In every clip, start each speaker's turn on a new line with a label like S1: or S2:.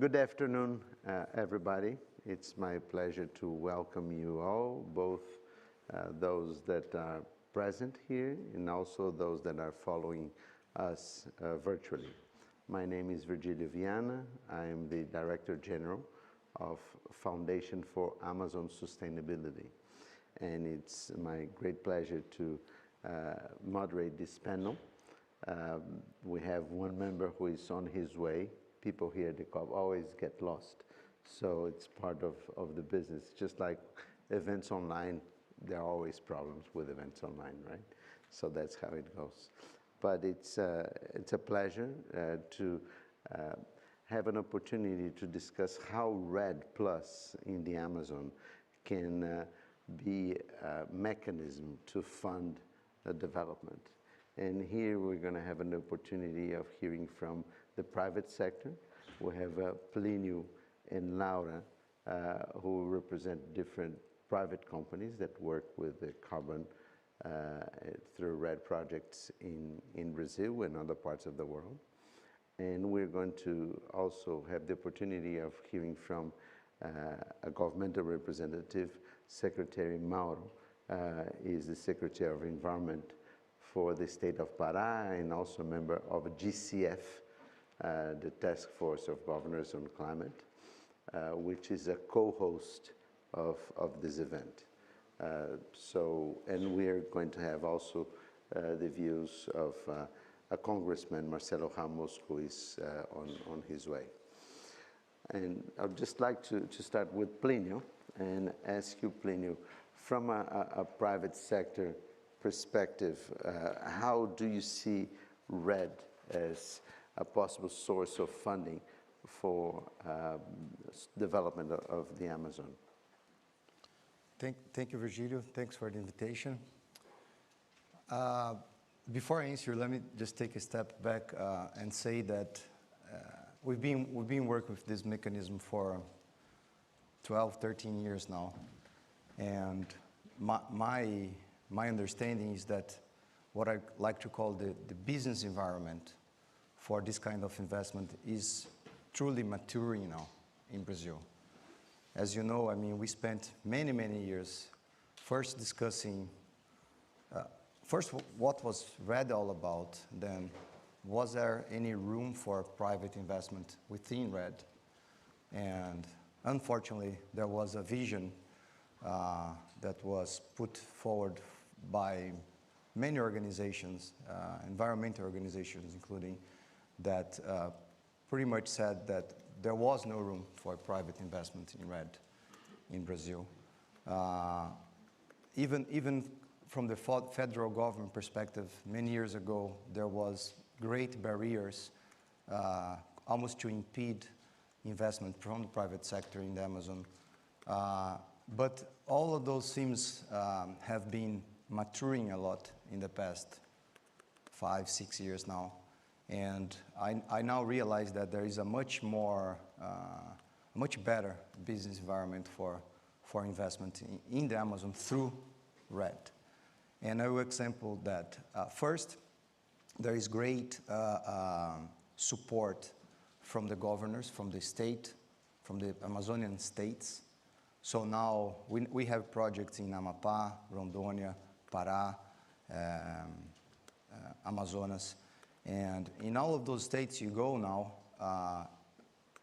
S1: Good afternoon, everybody. It's my pleasure to welcome you all, both those that are present here and also those that are following us virtually. My name is Virgilio Viana. I am the Director General of Foundation for Amazon Sustainability. And it's my great pleasure to moderate this panel. We have one member who is on his way. People here at the COP always get lost. So it's part of the business. Just like events online, there are always problems with events online, right? So that's how it goes. But it's a pleasure to have an opportunity to discuss how REDD Plus in the Amazon can be a mechanism to fund the development. And here we're going to have an opportunity of hearing from the private sector. We have Plinio and Laura, who represent different private companies that work with the carbon through REDD projects in Brazil and other parts of the world. And we're going to also have the opportunity of hearing from a governmental representative. Secretary Mauro is the Secretary of Environment for the state of Pará and also a member of GCF, the Task Force of Governors on Climate, which is a co-host of this event. And we are going to have also the views of a Congressman, Marcelo Ramos, who is on his way. And I'd just like to start with Plinio and ask you, Plinio, from a private sector perspective, how do you see REDD as a possible source of funding for development of the Amazon?
S2: Thank you, Virgilio. Thanks for the invitation. Before I answer, let me just take a step back and say that we've been working with this mechanism for 12, 13 years now. And my understanding is that what I like to call the business environment for this kind of investment is truly maturing now in Brazil. As you know, I mean, we spent many, many years first discussing, first what was REDD all about, then was there any room for private investment within REDD? And unfortunately, there was a vision that was put forward by many organizations, environmental organizations including, that pretty much said that there was no room for private investment in REDD in Brazil. Even from the federal government perspective, many years ago, there was great barriers almost to impede investment from the private sector in the Amazon. But all of those themes have been maturing a lot in the past 5, 6 years now. And I now realize that there is a much better business environment for investment in the Amazon through REDD. And I will example that. First, there is great support from the governors, from the state, from the Amazonian states. So now we have projects in Amapá, Rondônia, Pará, Amazonas. And in all of those states you go now,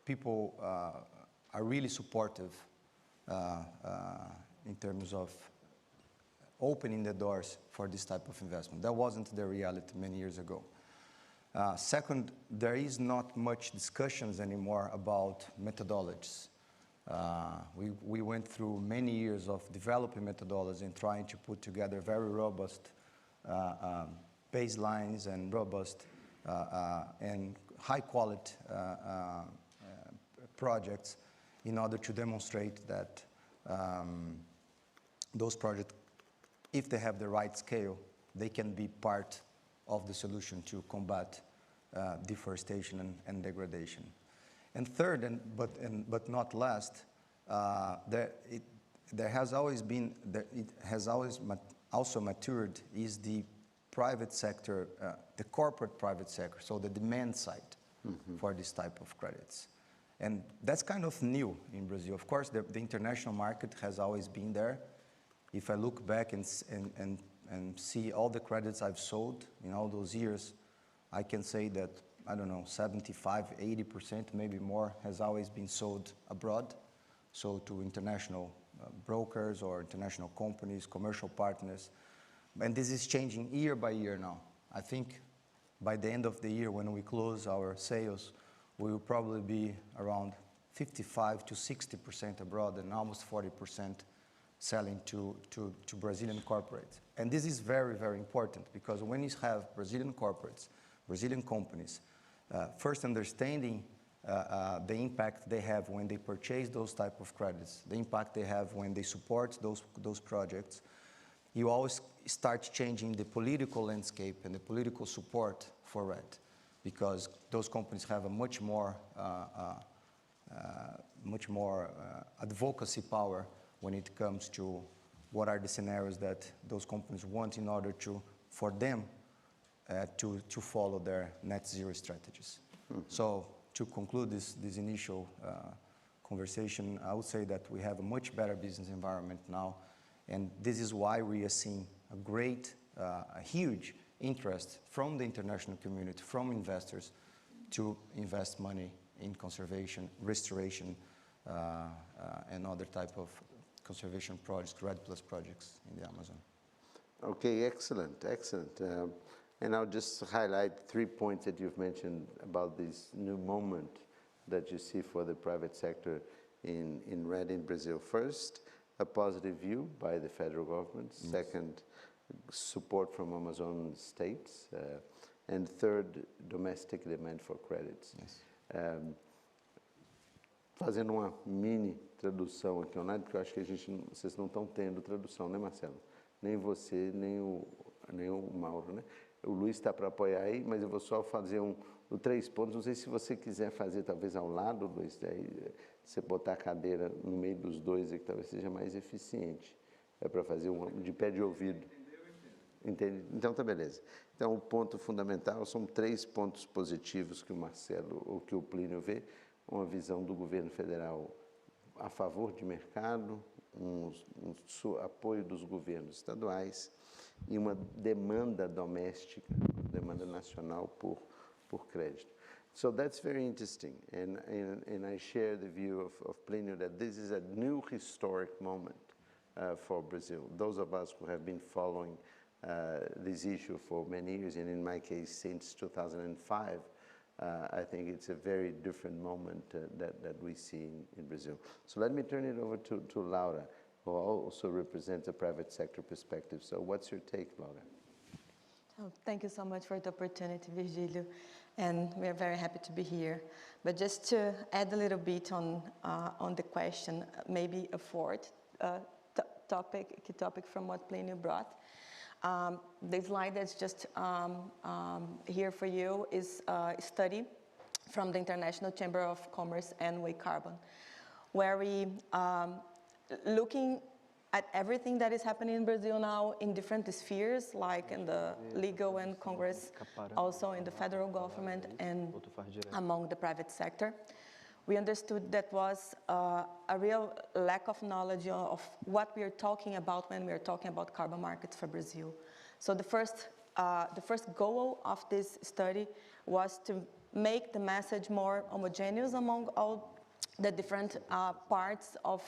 S2: people are really supportive in terms of opening the doors for this type of investment. That wasn't the reality many years ago. Second, there is not much discussions anymore about methodologies. We went through many years of developing methodologies and trying to put together very robust baselines and robust and high-quality projects in order to demonstrate that those projects, if they have the right scale, they can be part of the solution to combat deforestation and degradation. And third, but not last, there has always been, it has always also matured is the private sector, the corporate private sector, so the demand side for this type of credits. And that's kind of new in Brazil. Of course, the international market has always been there. If I look back and see all the credits I've sold in all those years, I can say that, I don't know, 75, 80%, maybe more, has always been sold abroad. So to international brokers or international companies, commercial partners. And this is changing year by year now. I think by the end of the year, when we close our sales, we will probably be around 55 to 60% abroad and almost 40% selling to Brazilian corporates. And this is very, very important, because when you have Brazilian corporates, Brazilian companies, first understanding the impact they have when they purchase those type of credits, the impact they have when they support those projects, you always start changing the political landscape and the political support for REDD, because those companies have a much more advocacy power when it comes to what are the scenarios that those companies want in order for them to follow their net zero strategies. Mm-hmm. So to conclude this initial conversation, I would say that we have a much better business environment now, and this is why we are seeing a huge interest from the international community, from investors, to invest money in conservation, restoration, and other type of conservation projects, REDD+ projects in the Amazon.
S1: Okay, excellent, excellent. And I'll just highlight 3 points that you've mentioned about this new moment that you see for the private sector in REDD in Brazil. First, a positive view by the federal government. Yes. Second, support from Amazon states. And third, domestic demand for credits. Yes. Fazendo uma mini tradução aqui online, porque eu acho que vocês não estão tendo tradução, né, Marcelo? Nem você, nem o Mauro, né? O Luiz está para apoiar aí, mas eu vou só fazer o 3 pontos. Não sei se você quiser fazer talvez ao lado, Luiz, daí você botar a cadeira no meio dos dois, que talvez seja mais eficiente. É para fazer um de pé de ouvido. Entende? Então tá beleza. Então o ponto fundamental são 3 pontos positivos que o Marcelo ou que o Plínio vê. Uma visão do governo federal a favor de mercado, apoio dos governos estaduais e uma demanda doméstica, demanda nacional por crédito. So that's very interesting, and I share the view of Plínio that this is a new historic moment for Brazil. Those of us who have been following this issue for many years, and in my case since 2005, I think it's a very different moment that we see in Brazil. So let me turn it over to Laura, who also represents a private sector perspective. So what's your take, Laura?
S3: Oh, thank you so much for the opportunity, Virgilio, and we are very happy to be here. But just to add a little bit on the question, maybe a fourth key topic from what Plínio brought. The slide that's just here for you is a study from the International Chamber of Commerce and WayCarbon, where we looking at everything that is happening in Brazil now in different spheres, like in the legal and Congress, also in the federal government and among the private sector. We understood that was a real lack of knowledge of what we are talking about when we are talking about carbon markets for Brazil. So the first goal of this study was to make the message more homogeneous among all the different parts of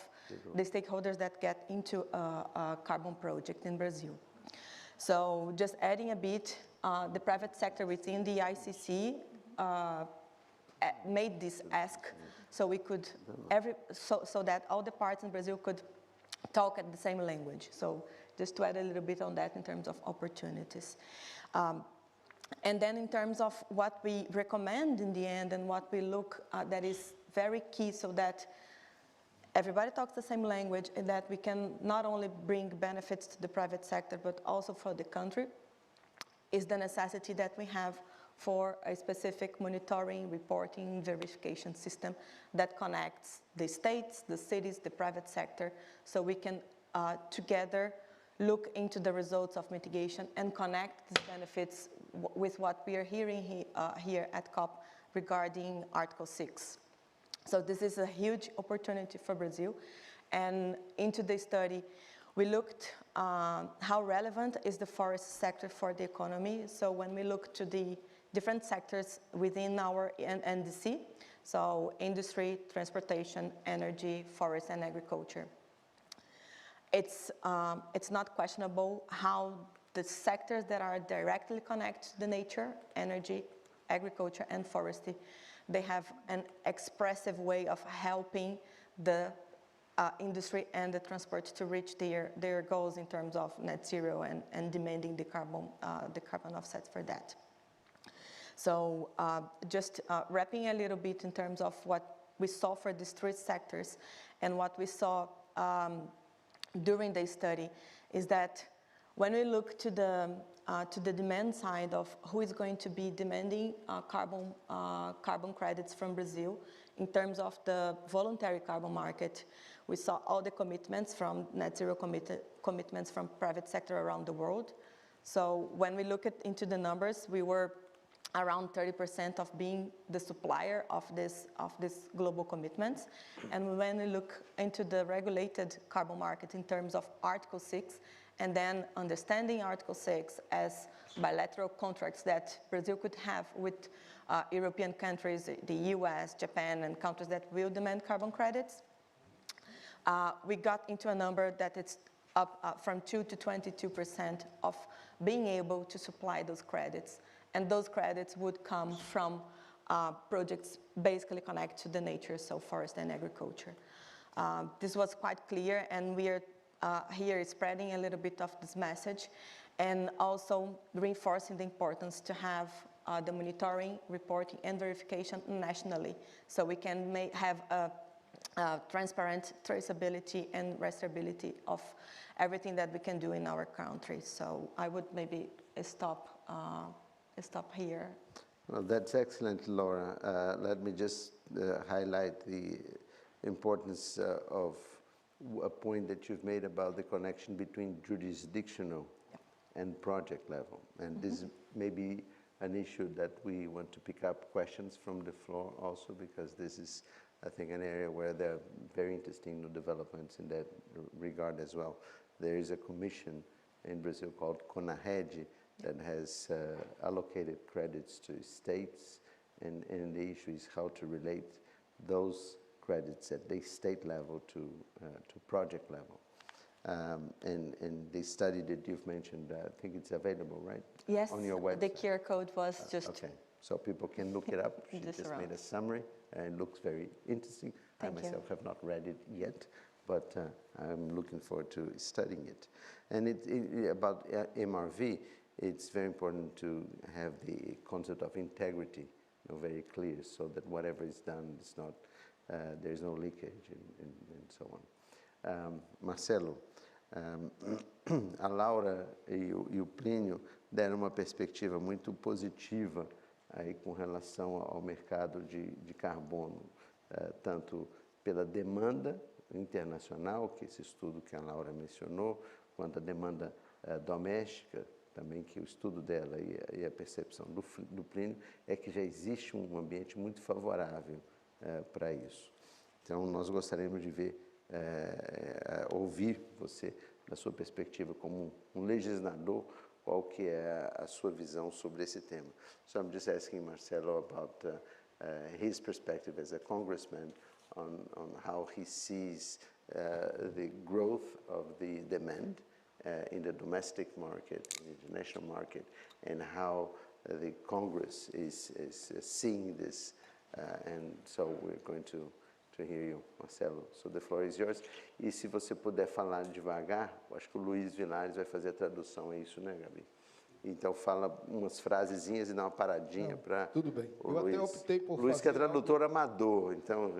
S3: the stakeholders that get into a carbon project in Brazil. So just adding a bit, the private sector within the ICC made this ask, so we could so that all the parts in Brazil could talk at the same language. So just to add a little bit on that in terms of opportunities. And then in terms of what we recommend in the end and what we look at that is very key, so that everybody talks the same language and that we can not only bring benefits to the private sector but also for the country, is the necessity that we have for a specific monitoring, reporting, verification system that connects the states, the cities, the private sector, so we can together look into the results of mitigation and connect these benefits with what we are hearing here at COP regarding Article 6. So this is a huge opportunity for Brazil. And into the study, we looked how relevant is the forest sector for the economy. So when we look to the different sectors within our NDC, so industry, transportation, energy, forest, and agriculture. It's not questionable how the sectors that are directly connected to the nature, energy, agriculture, and forestry, they have an expressive way of helping the industry and the transport to reach their goals in terms of net zero and demanding the carbon offsets for that. So just wrapping a little bit in terms of what we saw for these three sectors and what we saw during the study is that when we look to the demand side of who is going to be demanding carbon credits from Brazil in terms of the voluntary carbon market, we saw all the commitments from net zero commitments from private sector around the world. So when we look into the numbers, we were around 30% of being the supplier of this global commitments. And when we look into the regulated carbon market in terms of Article 6, and then understanding Article 6 as bilateral contracts that Brazil could have with European countries, the US, Japan, and countries that will demand carbon credits, we got into a number that it's up from 2 to 22% of being able to supply those credits. And those credits would come from projects basically connected to the nature, so forest and agriculture. This was quite clear, and we are here spreading a little bit of this message and also reinforcing the importance to have the monitoring, reporting, and verification nationally, so we can have a transparent traceability and traceability of everything that we can do in our country. So I would maybe stop here.
S1: Well, that's excellent, Laura. Let me just highlight the importance of a point that you've made about the connection between jurisdictional and project level. And this may be an issue that we want to pick up questions from the floor also, because this is, I think, an area where there are very interesting new developments in that regard as well. There is a commission in Brazil called CONARED that has allocated credits to states, and the issue is how to relate those credits at the state level to project level. And the study that you've mentioned, I think it's available, right?
S3: Yes,
S1: on your website.
S3: The QR code was just...
S1: Okay, so people can look it up. She just made a summary, and it looks very interesting. I myself have not read it yet, but I'm looking forward to studying it. And about MRV, it's very important to have the concept of integrity very clear, so that whatever is done is not, there's no leakage and so on. Marcelo, a Laura e o Plínio deram uma perspectiva muito positiva aí com relação ao mercado de carbono, tanto pela demanda internacional, que esse estudo que a Laura mencionou, quanto a demanda doméstica, também que o estudo dela e a percepção do Plínio é que já existe um ambiente muito favorável para isso. Então, nós gostaríamos de ver, ouvir você, da sua perspectiva como um legislador, qual que é a sua visão sobre esse tema. So I'm just asking Marcelo about his perspective as a congressman on how he sees the growth of the demand in the domestic market, in the international market, and how the Congress is seeing this. And so we're going to hear you, Marcelo. So the floor is yours. E se você puder falar devagar, eu acho que o Luiz Vilares vai fazer a tradução, é isso, né, Gabi? Então fala umas frasezinhas e dá uma paradinha para...
S4: Tudo bem. Eu até optei por
S1: Luiz que é tradutor amador, então,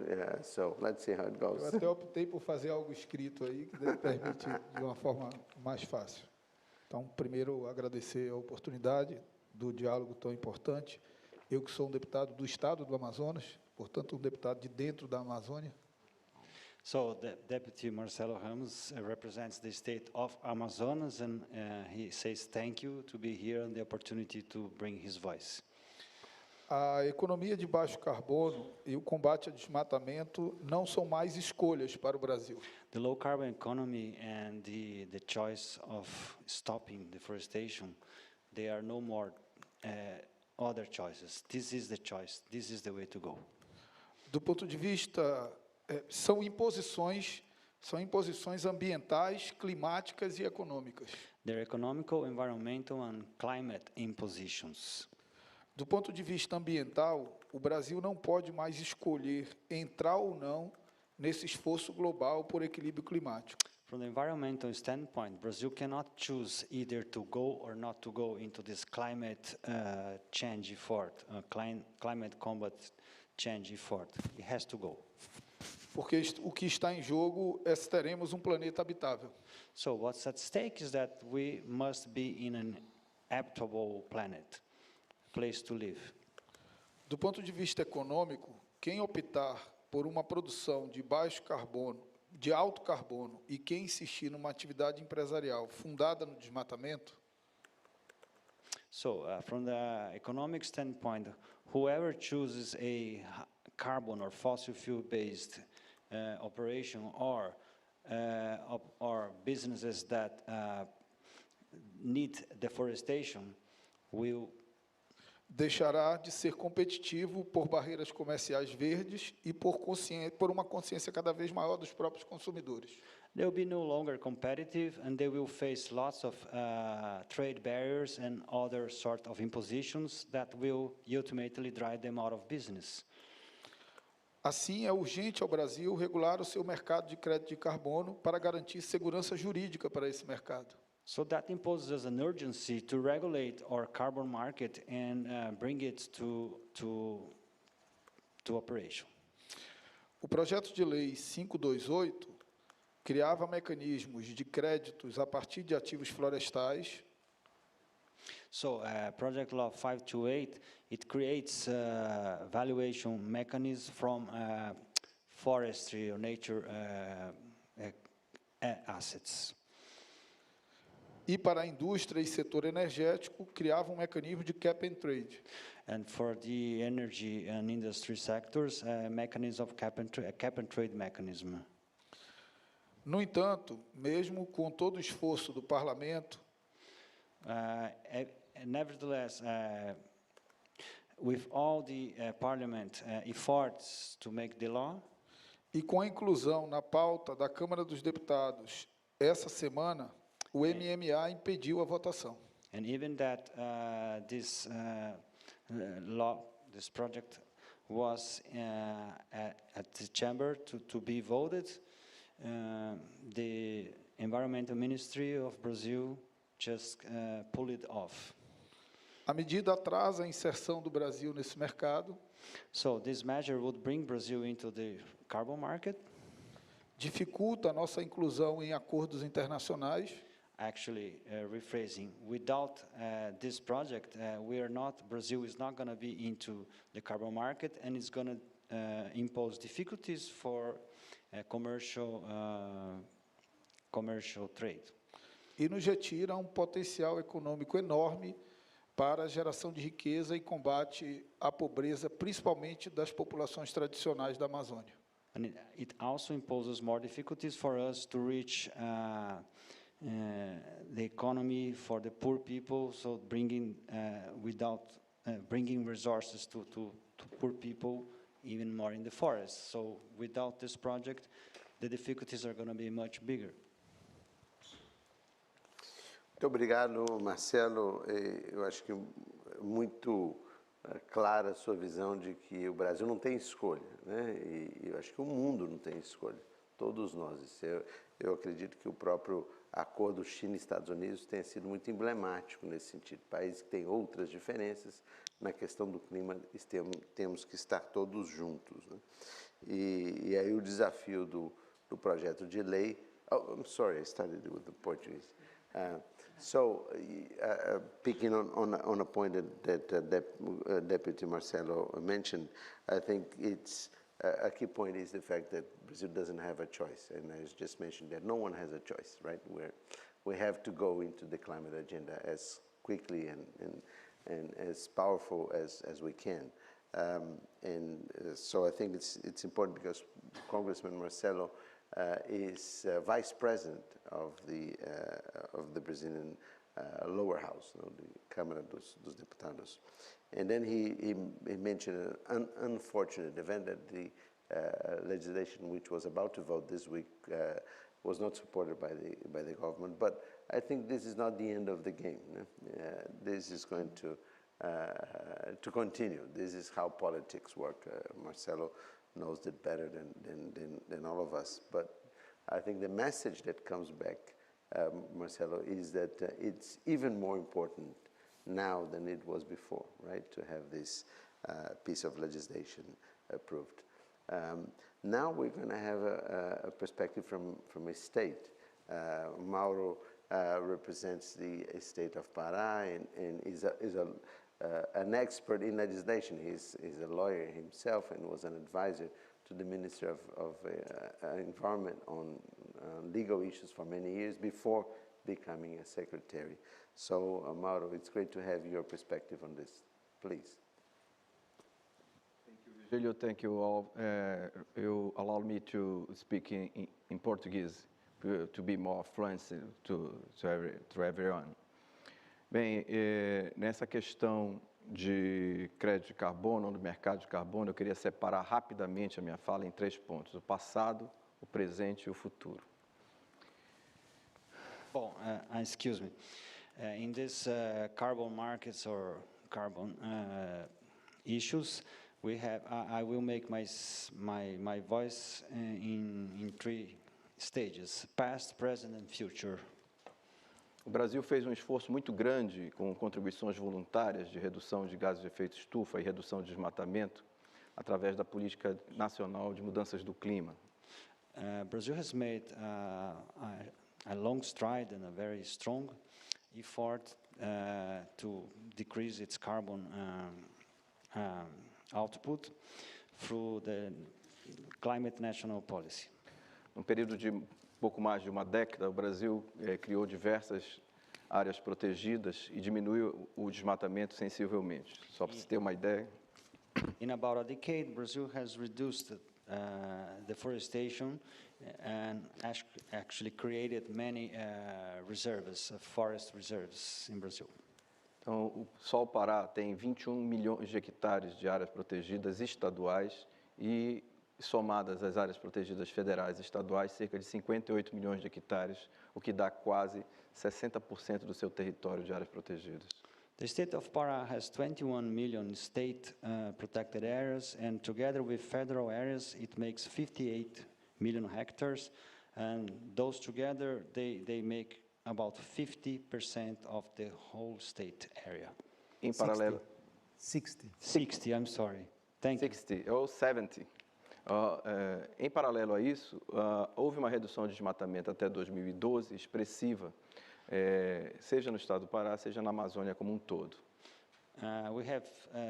S1: so let's see how it goes.
S4: Eu até optei por fazer algo escrito aí, que permite de uma forma mais fácil. Então, primeiro, agradecer a oportunidade do diálogo tão importante. Eu que sou um deputado do estado do Amazonas, portanto, um deputado de dentro da Amazônia.
S5: So the Deputy Marcelo Ramos represents the state of Amazonas, and he says thank you to be here and the opportunity to bring his voice.
S4: A economia de baixo carbono e o combate ao desmatamento não são mais escolhas para o Brasil.
S5: The low carbon economy and the choice of stopping deforestation, they are no more other choices. This is the choice. This is the way to go.
S4: Do ponto de vista, são imposições ambientais, climáticas e econômicas.
S5: They're economical, environmental, and climate impositions.
S4: Do ponto de vista ambiental, o Brasil não pode mais escolher entrar ou não nesse esforço global por equilíbrio climático.
S5: From the environmental standpoint, Brazil cannot choose either to go or not to go into this climate change effort, climate combat change effort. It has to go.
S4: Porque o que está em jogo é se teremos um planeta habitável.
S5: So what's at stake is that we must be in an habitable planet, place to live.
S4: Do ponto de vista econômico, quem optar por uma produção de baixo carbono, de alto carbono, e quem insistir numa atividade empresarial fundada no desmatamento,
S5: So from the economic standpoint, whoever chooses a carbon or fossil fuel-based operation or businesses that need deforestation will
S4: deixará de ser competitivo por barreiras comerciais verdes e por uma consciência cada vez maior dos próprios consumidores.
S5: They will be no longer competitive, and they will face lots of trade barriers and other sort of impositions that will ultimately drive them out of business.
S4: Assim, é urgente ao Brasil regular o seu mercado de crédito de carbono para garantir segurança jurídica para esse mercado.
S5: So that imposes an urgency to regulate our carbon market and bring it to operation.
S4: O projeto de lei 528 criava mecanismos de créditos a partir de ativos florestais.
S5: So Project Law 528, it creates valuation mechanisms from forestry or nature assets.
S4: E para a indústria e setor energético, criava um mecanismo de cap and trade.
S5: And for the energy and industry sectors, a mechanism of cap and trade mechanism.
S4: No entanto, mesmo com todo o esforço do parlamento,
S5: nevertheless, with all the parliament efforts to make the law,
S4: e com a inclusão na pauta da Câmara dos Deputados essa semana, o MMA impediu a votação.
S5: and even that this law, this project was at the chamber to be voted, the Environmental Ministry of Brazil just pulled it off.
S4: A medida atrasa a inserção do Brasil nesse mercado,
S5: So this measure would bring Brazil into the carbon market.
S4: dificulta a nossa inclusão em acordos internacionais,
S5: Actually, rephrasing, without this project, Brazil is not going to be into the carbon market, and it's going to impose difficulties for commercial trade.
S4: e nos retira um potencial econômico enorme para a geração de riqueza e combate à pobreza, principalmente das populações tradicionais da Amazônia.
S5: And it also imposes more difficulties for us to reach the economy for the poor people, so bringing resources to poor people, even more in the forest. So without this project, the difficulties are going to be much bigger.
S1: Muito obrigado, Marcelo. Eu acho que muito clara a sua visão de que o Brasil não tem escolha, né? E eu acho que o mundo não tem escolha, todos nós. Eu acredito que o próprio acordo China e Estados Unidos tenha sido muito emblemático nesse sentido. Países que têm outras diferenças, na questão do clima temos que estar todos juntos, né? E aí o desafio do projeto de lei... Oh, I'm sorry, I started with the Portuguese. Picking on a point that Deputy Marcelo mentioned, I think it's a key point is the fact that Brazil doesn't have a choice, and I just mentioned that no one has a choice, right? We have to go into the climate agenda as quickly and as powerful as we can. So I think it's important because Congressman Marcelo is vice president of the Brazilian lower house, the Câmara dos Deputados. And then he mentioned an unfortunate event that the legislation which was about to vote this week was not supported by the government. But I think this is not the end of the game. This is going to continue. This is how politics work. Marcelo knows it better than all of us. But I think the message that comes back, Marcelo, is that it's even more important now than it was before, right, to have this piece of legislation approved. Now we're going to have a perspective from a state. Mauro represents the state of Pará and is an expert in legislation. He's a lawyer himself and was an advisor to the Minister of Environment on legal issues for many years before becoming a secretary. So, Mauro, it's great to have your perspective on this. Please.
S6: Thank you, Virgilio. Thank you all. You allow me to speak in Portuguese to be more fluent to everyone. Bem, nessa questão de crédito de carbono, no mercado de carbono, eu queria separar rapidamente a minha fala em 3 pontos: o passado, o presente e o futuro.
S5: Well, excuse me. In this carbon markets or carbon issues, we have. I will make my voice in 3 stages: past, present, and future.
S6: O Brasil fez um esforço muito grande com contribuições voluntárias de redução de gases de efeito estufa e redução de desmatamento através da política nacional de mudanças do clima.
S5: Brazil has made a long stride and a very strong effort to decrease its carbon output through the climate national policy.
S6: Num período de pouco mais de uma década, o Brasil criou diversas áreas protegidas e diminuiu o desmatamento sensivelmente. Só para você ter uma ideia.
S5: In about a decade, Brazil has reduced deforestation and actually created many reserves, forest reserves in Brazil.
S6: Então, só o Pará tem 21 milhões de hectares de áreas protegidas estaduais e, somadas às áreas protegidas federais e estaduais, cerca de 58 milhões de hectares, o que dá quase 60% do seu território de áreas protegidas.
S5: The state of Pará has 21 million state protected areas, and together with federal areas, it makes 58 million hectares, and those together, they make about 50% of the whole state area.
S6: Em paralelo...
S2: 60.
S5: I'm sorry. Thank you.
S6: 60 ou 70. Em paralelo a isso, houve uma redução de desmatamento até 2012 expressiva, seja no estado do Pará, seja na Amazônia como um todo.
S5: We have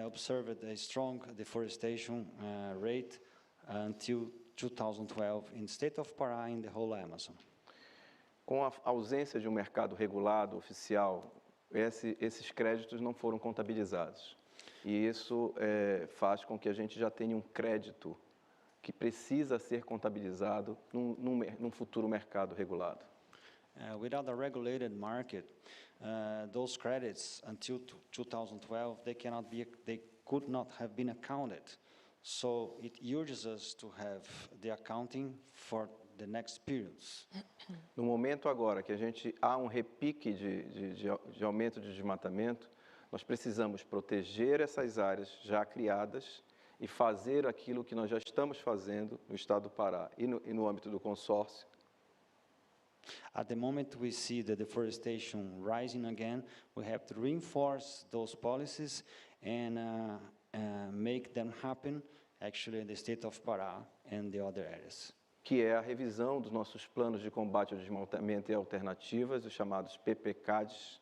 S5: observed a strong deforestation rate until 2012 in the state of Pará and the whole Amazon.
S6: Com a ausência de um mercado regulado, oficial, esses créditos não foram contabilizados. E isso faz com que a gente já tenha um crédito que precisa ser contabilizado num futuro mercado regulado.
S5: Without a regulated market, those credits until 2012 they could not have been accounted. So it urges us to have the accounting for the next periods.
S6: No momento agora que há um repique de aumento de desmatamento, nós precisamos proteger essas áreas já criadas e fazer aquilo que nós já estamos fazendo no estado do Pará e no âmbito do consórcio.
S5: At the moment we see the deforestation rising again, we have to reinforce those policies and make them happen actually in the state of Pará and the other areas.
S6: Que é a revisão dos nossos planos de combate ao desmatamento e alternativas, os chamados PPCADs.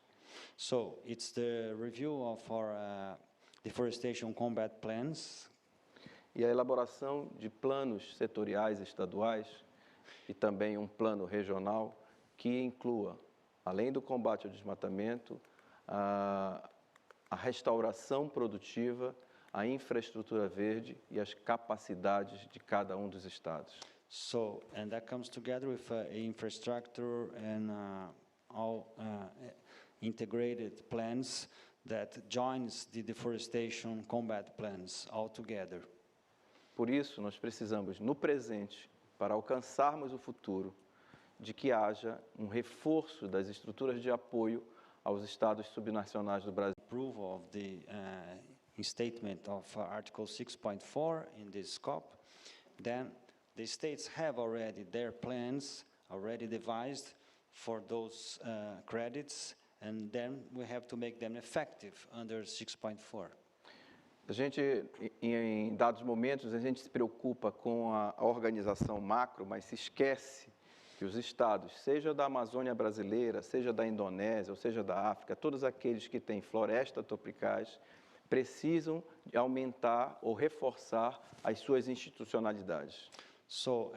S5: So it's the review of our deforestation combat plans.
S6: E a elaboração de planos setoriais estaduais e também um plano regional que inclua, além do combate ao desmatamento, a restauração produtiva, a infraestrutura verde e as capacidades de cada um dos estados.
S5: So, and that comes together with infrastructure and all integrated plans that joins the deforestation combat plans all together.
S6: Por isso, nós precisamos, no presente, para alcançarmos o futuro, de que haja um reforço das estruturas de apoio aos estados subnacionais do Brasil.
S5: Approval of the statement of Article 6.4 in this scope, then the states have already their plans already devised for those credits, and then we have to make them effective under 6.4.
S6: A gente, em dados momentos, a gente se preocupa com a organização macro, mas se esquece que os estados, seja da Amazônia brasileira, seja da Indonésia, ou seja da África, todos aqueles que têm florestas tropicais, precisam de aumentar ou reforçar as suas institucionalidades.
S5: So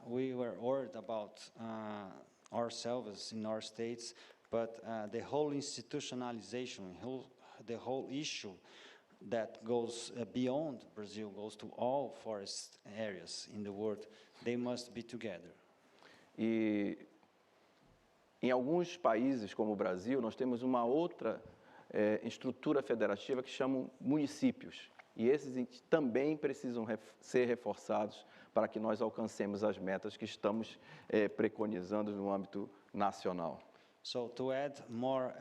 S5: we were worried about ourselves in our states, but the whole institutionalization, the whole issue that goes beyond Brazil, goes to all forest areas in the world, they must be together.
S6: E em alguns países, como o Brasil, nós temos uma outra estrutura federativa que chamam municípios. E esses também precisam ser reforçados para que nós alcancemos as metas que estamos preconizando no âmbito nacional.
S5: So to add more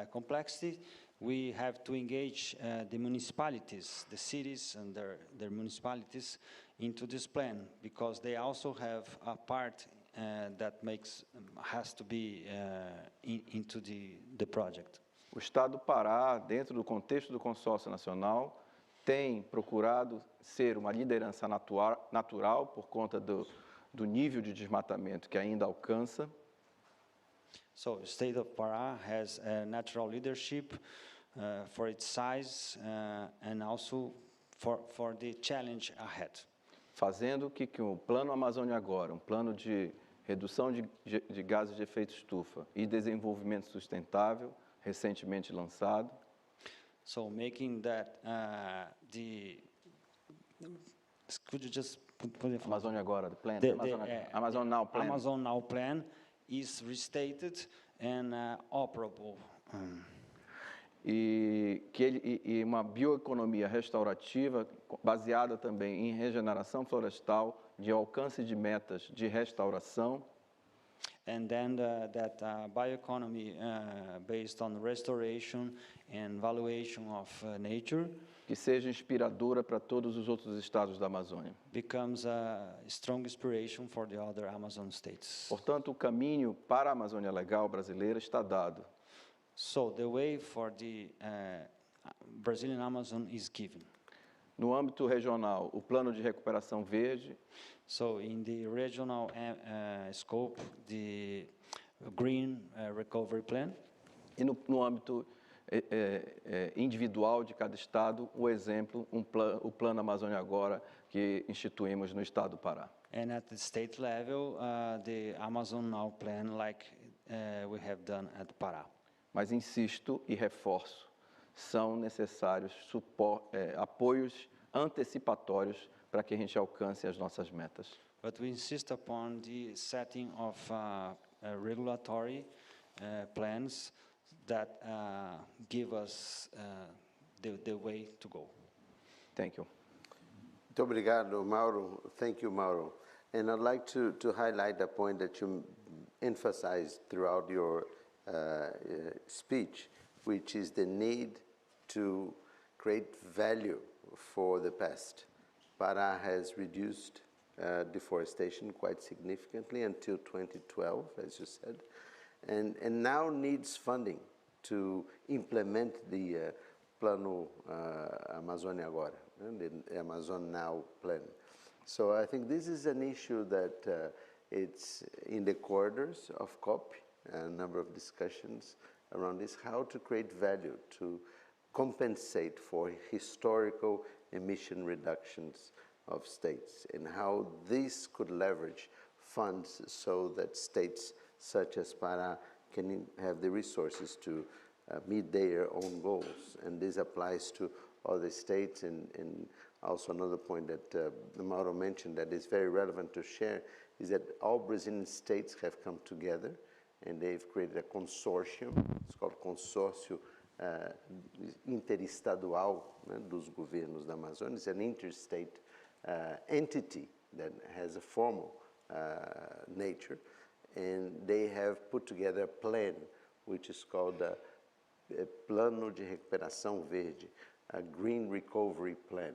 S5: complexity, we have to engage the municipalities, the cities and their municipalities into this plan, because they also have a part that has to be into the project.
S6: O Estado do Pará, dentro do contexto do consórcio nacional, tem procurado ser uma liderança natural por conta do nível de desmatamento que ainda alcança.
S5: So the state of Pará has a natural leadership for its size and also for the challenge ahead.
S6: Fazendo que o Plano Amazônia Agora, um plano de redução de gases de efeito estufa e desenvolvimento sustentável, recentemente lançado.
S5: So making that could you just put it?
S6: Amazônia Agora, the plan,
S5: Amazon
S6: Now Plan.
S5: Amazon Now Plan is restated and operable.
S6: E uma bioeconomia restaurativa baseada também em regeneração florestal, de alcance de metas de restauração.
S5: And then that bioeconomy based on restoration and valuation of nature
S6: Que seja inspiradora para todos os outros estados da Amazônia.
S5: becomes a strong inspiration for the other Amazon states.
S6: Portanto, o caminho para a Amazônia Legal brasileira está dado.
S5: So the way for the Brazilian Amazon is given.
S6: No âmbito regional, o Plano de Recuperação Verde,
S5: So in the regional scope, the Green Recovery Plan,
S6: e no âmbito individual de cada estado, o exemplo, o Plano Amazônia Agora, que instituímos no estado do Pará.
S5: and at the state level, the Amazon Now Plan, like we have done at Pará.
S6: Mas insisto e reforço, são necessários apoios antecipatórios para que a gente alcance as nossas metas.
S5: But we insist upon the setting of regulatory plans that give us the way to go.
S6: Thank you.
S1: Muito obrigado, Mauro. Thank you, Mauro. And I'd like to highlight a point that you emphasized throughout your speech, which is the need to create value for the past. Pará has reduced deforestation quite significantly until 2012, as you said, and now needs funding to implement the Plano Amazônia Agora, the Amazon Now plan. So I think this is an issue that it's in the corridors of COP, a number of discussions around this, how to create value, to compensate for historical emission reductions of states, and how this could leverage funds so that states such as Pará can have the resources to meet their own goals. And this applies to other states. And also another point that Mauro mentioned that is very relevant to share is that all Brazilian states have come together and they've created a consortium. It's called Consórcio Interestadual, né, dos governos da Amazônia. It's an interstate entity that has a formal nature, and they have put together a plan which is called Plano de Recuperação Verde, a green recovery plan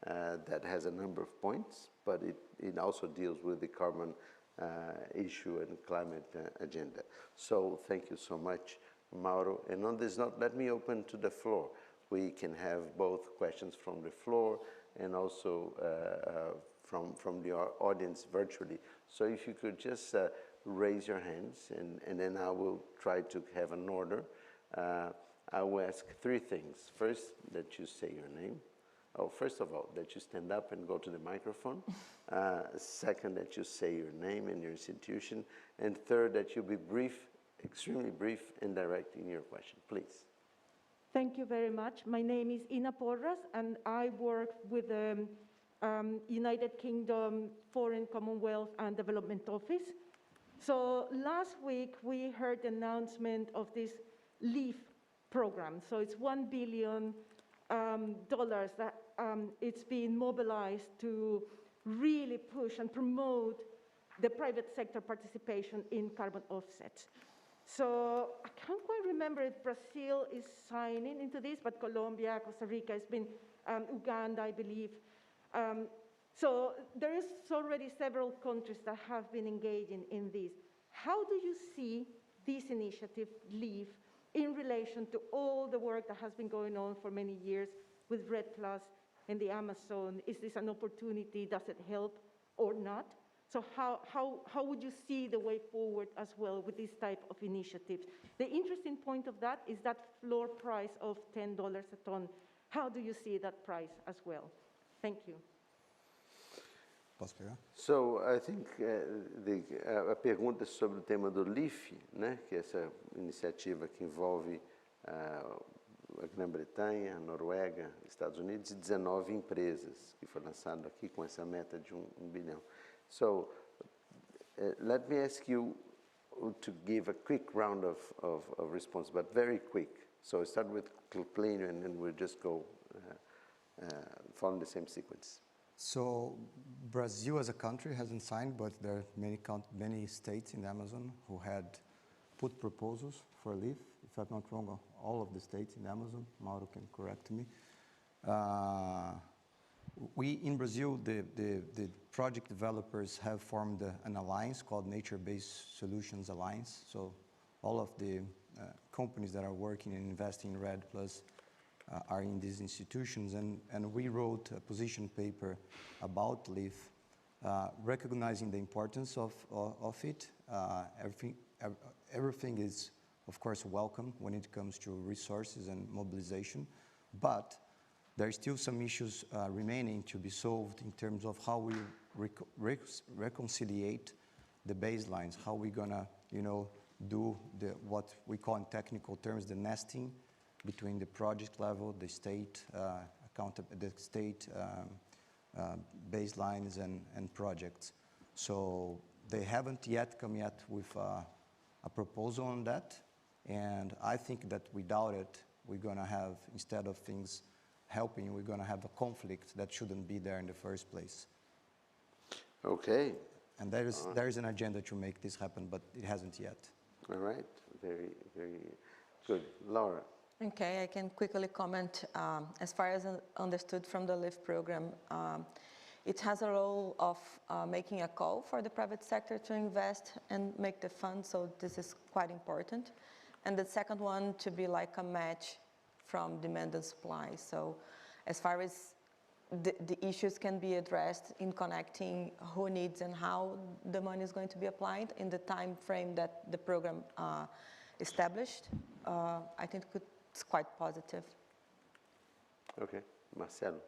S1: that has a number of points, but it also deals with the carbon issue and climate agenda. So thank you so much, Mauro. And on this note, let me open to the floor. We can have both questions from the floor and also from the audience virtually. So if you could just raise your hands, and then I will try to have an order. I will ask three things. First, that you say your name. Oh, first of all, that you stand up and go to the microphone. Second, that you say your name and your institution. And third, that you be brief, extremely brief and direct in your question. Please.
S7: Thank you very much. My name is Ina Porras, and I work with the United Kingdom Foreign, Commonwealth and Development Office. So last week, we heard the announcement of this LEAF program. So it's $1 billion that it's being mobilized to really push and promote the private sector participation in carbon offsets. So I can't quite remember if Brazil is signing into this, but Colombia, Costa Rica has been, Uganda, I believe. So there is already several countries that have been engaging in this. How do you see this initiative, LEAF, in relation to all the work that has been going on for many years with REDD+ in the Amazon? Is this an opportunity? Does it help or not? So how would you see the way forward as well with this type of initiatives? The interesting point of that is that floor price of $10 a ton. How do you see that price as well? Thank you.
S2: Posso pegar?
S1: So I think a pergunta sobre o tema do LEAF, né, que é essa iniciativa que envolve a Grã-Bretanha, a Noruega, Estados Unidos e 19 empresas, que foi lançado aqui com essa meta de $1 bilhão. So let me ask you to give a quick round of response, but very quick. So I start with Clínio, and then we'll just go following the same sequence.
S2: So Brazil as a country hasn't signed, but there are many states in the Amazon who had put proposals for LEAF. If I'm not wrong, all of the states in the Amazon, Mauro can correct me. We, in Brazil, the project developers have formed an alliance called Nature-Based Solutions Alliance. So all of the companies that are working and investing in REDD+ are in these institutions, and we wrote a position paper about LEAF, recognizing the importance of it. Everything is, of course, welcome when it comes to resources and mobilization, but there are still some issues remaining to be solved in terms of how we reconciliate the baselines, how we're gonna, do what we call in technical terms the nesting between the project level, the state baselines and projects. So they haven't yet come with a proposal on that, and I think that without it, we're gonna have, instead of things helping, we're gonna have a conflict that shouldn't be there in the first place.
S1: Okay.
S2: And there is an agenda to make this happen, but it hasn't yet.
S1: All right. Very, very good. Laura.
S3: Okay, I can quickly comment. As far as understood from the LEAF program, it has a role of making a call for the private sector to invest and make the fund, so this is quite important. And the second one to be like a match from demand and supply. So as far as the issues can be addressed in connecting who needs and how the money is going to be applied in the time frame that the program established, I think it's quite positive.
S1: Okay. Marcelo.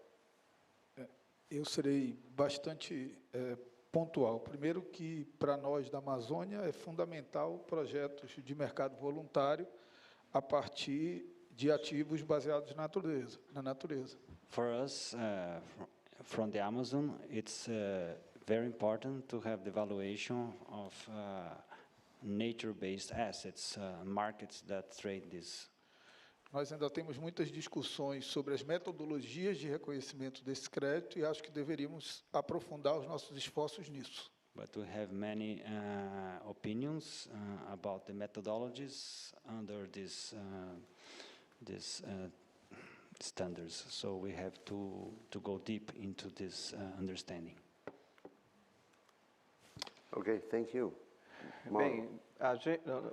S4: Eu serei bastante pontual. Primeiro que, para nós da Amazônia, é fundamental projetos de mercado voluntário a partir de ativos baseados na natureza.
S5: For us, from the Amazon, it's very important to have the valuation of nature-based assets, markets that trade this.
S4: Nós ainda temos muitas discussões sobre as metodologias de reconhecimento desse crédito e acho que deveríamos aprofundar os nossos esforços nisso.
S5: But we have many opinions about the methodologies under this standards. So we have to go deep into this understanding.
S1: Okay, thank you.
S6: Bem,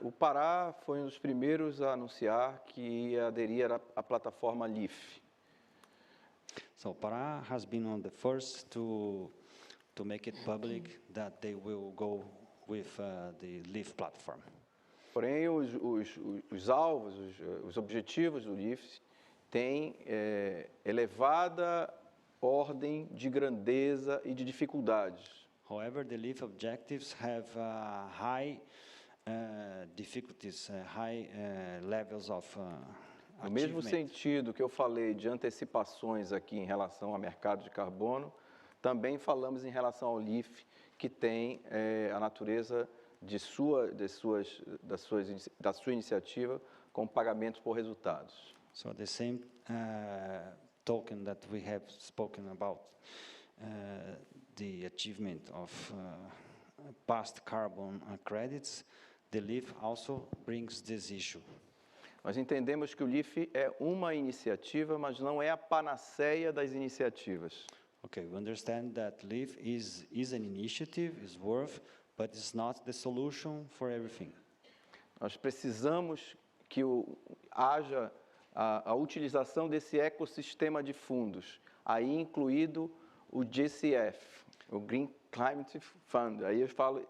S6: o Pará foi um dos primeiros a anunciar que ia aderir à plataforma LEAF.
S5: So Pará has been one of the first to make it public that they will go with the LEAF platform.
S6: Porém, os alvos, os objetivos do LEAF têm elevada ordem de grandeza e de dificuldades.
S5: However, the LEAF objectives have high difficulties, high levels of
S6: No mesmo
S5: achievement.
S6: sentido que eu falei de antecipações aqui em relação ao mercado de carbono, também falamos em relação ao LEAF, que tem a natureza da sua iniciativa com pagamentos por resultados.
S5: So the same token that we have spoken about, the achievement of past carbon credits, the LEAF also brings this issue.
S6: Nós entendemos que o LEAF é uma iniciativa, mas não é a panaceia das iniciativas.
S5: Okay, we understand that LEAF is an initiative, is worth, but it's not the solution for everything.
S6: Nós precisamos que haja a utilização desse ecossistema de fundos, aí incluído o GCF, o Green Climate Fund. Aí eu falo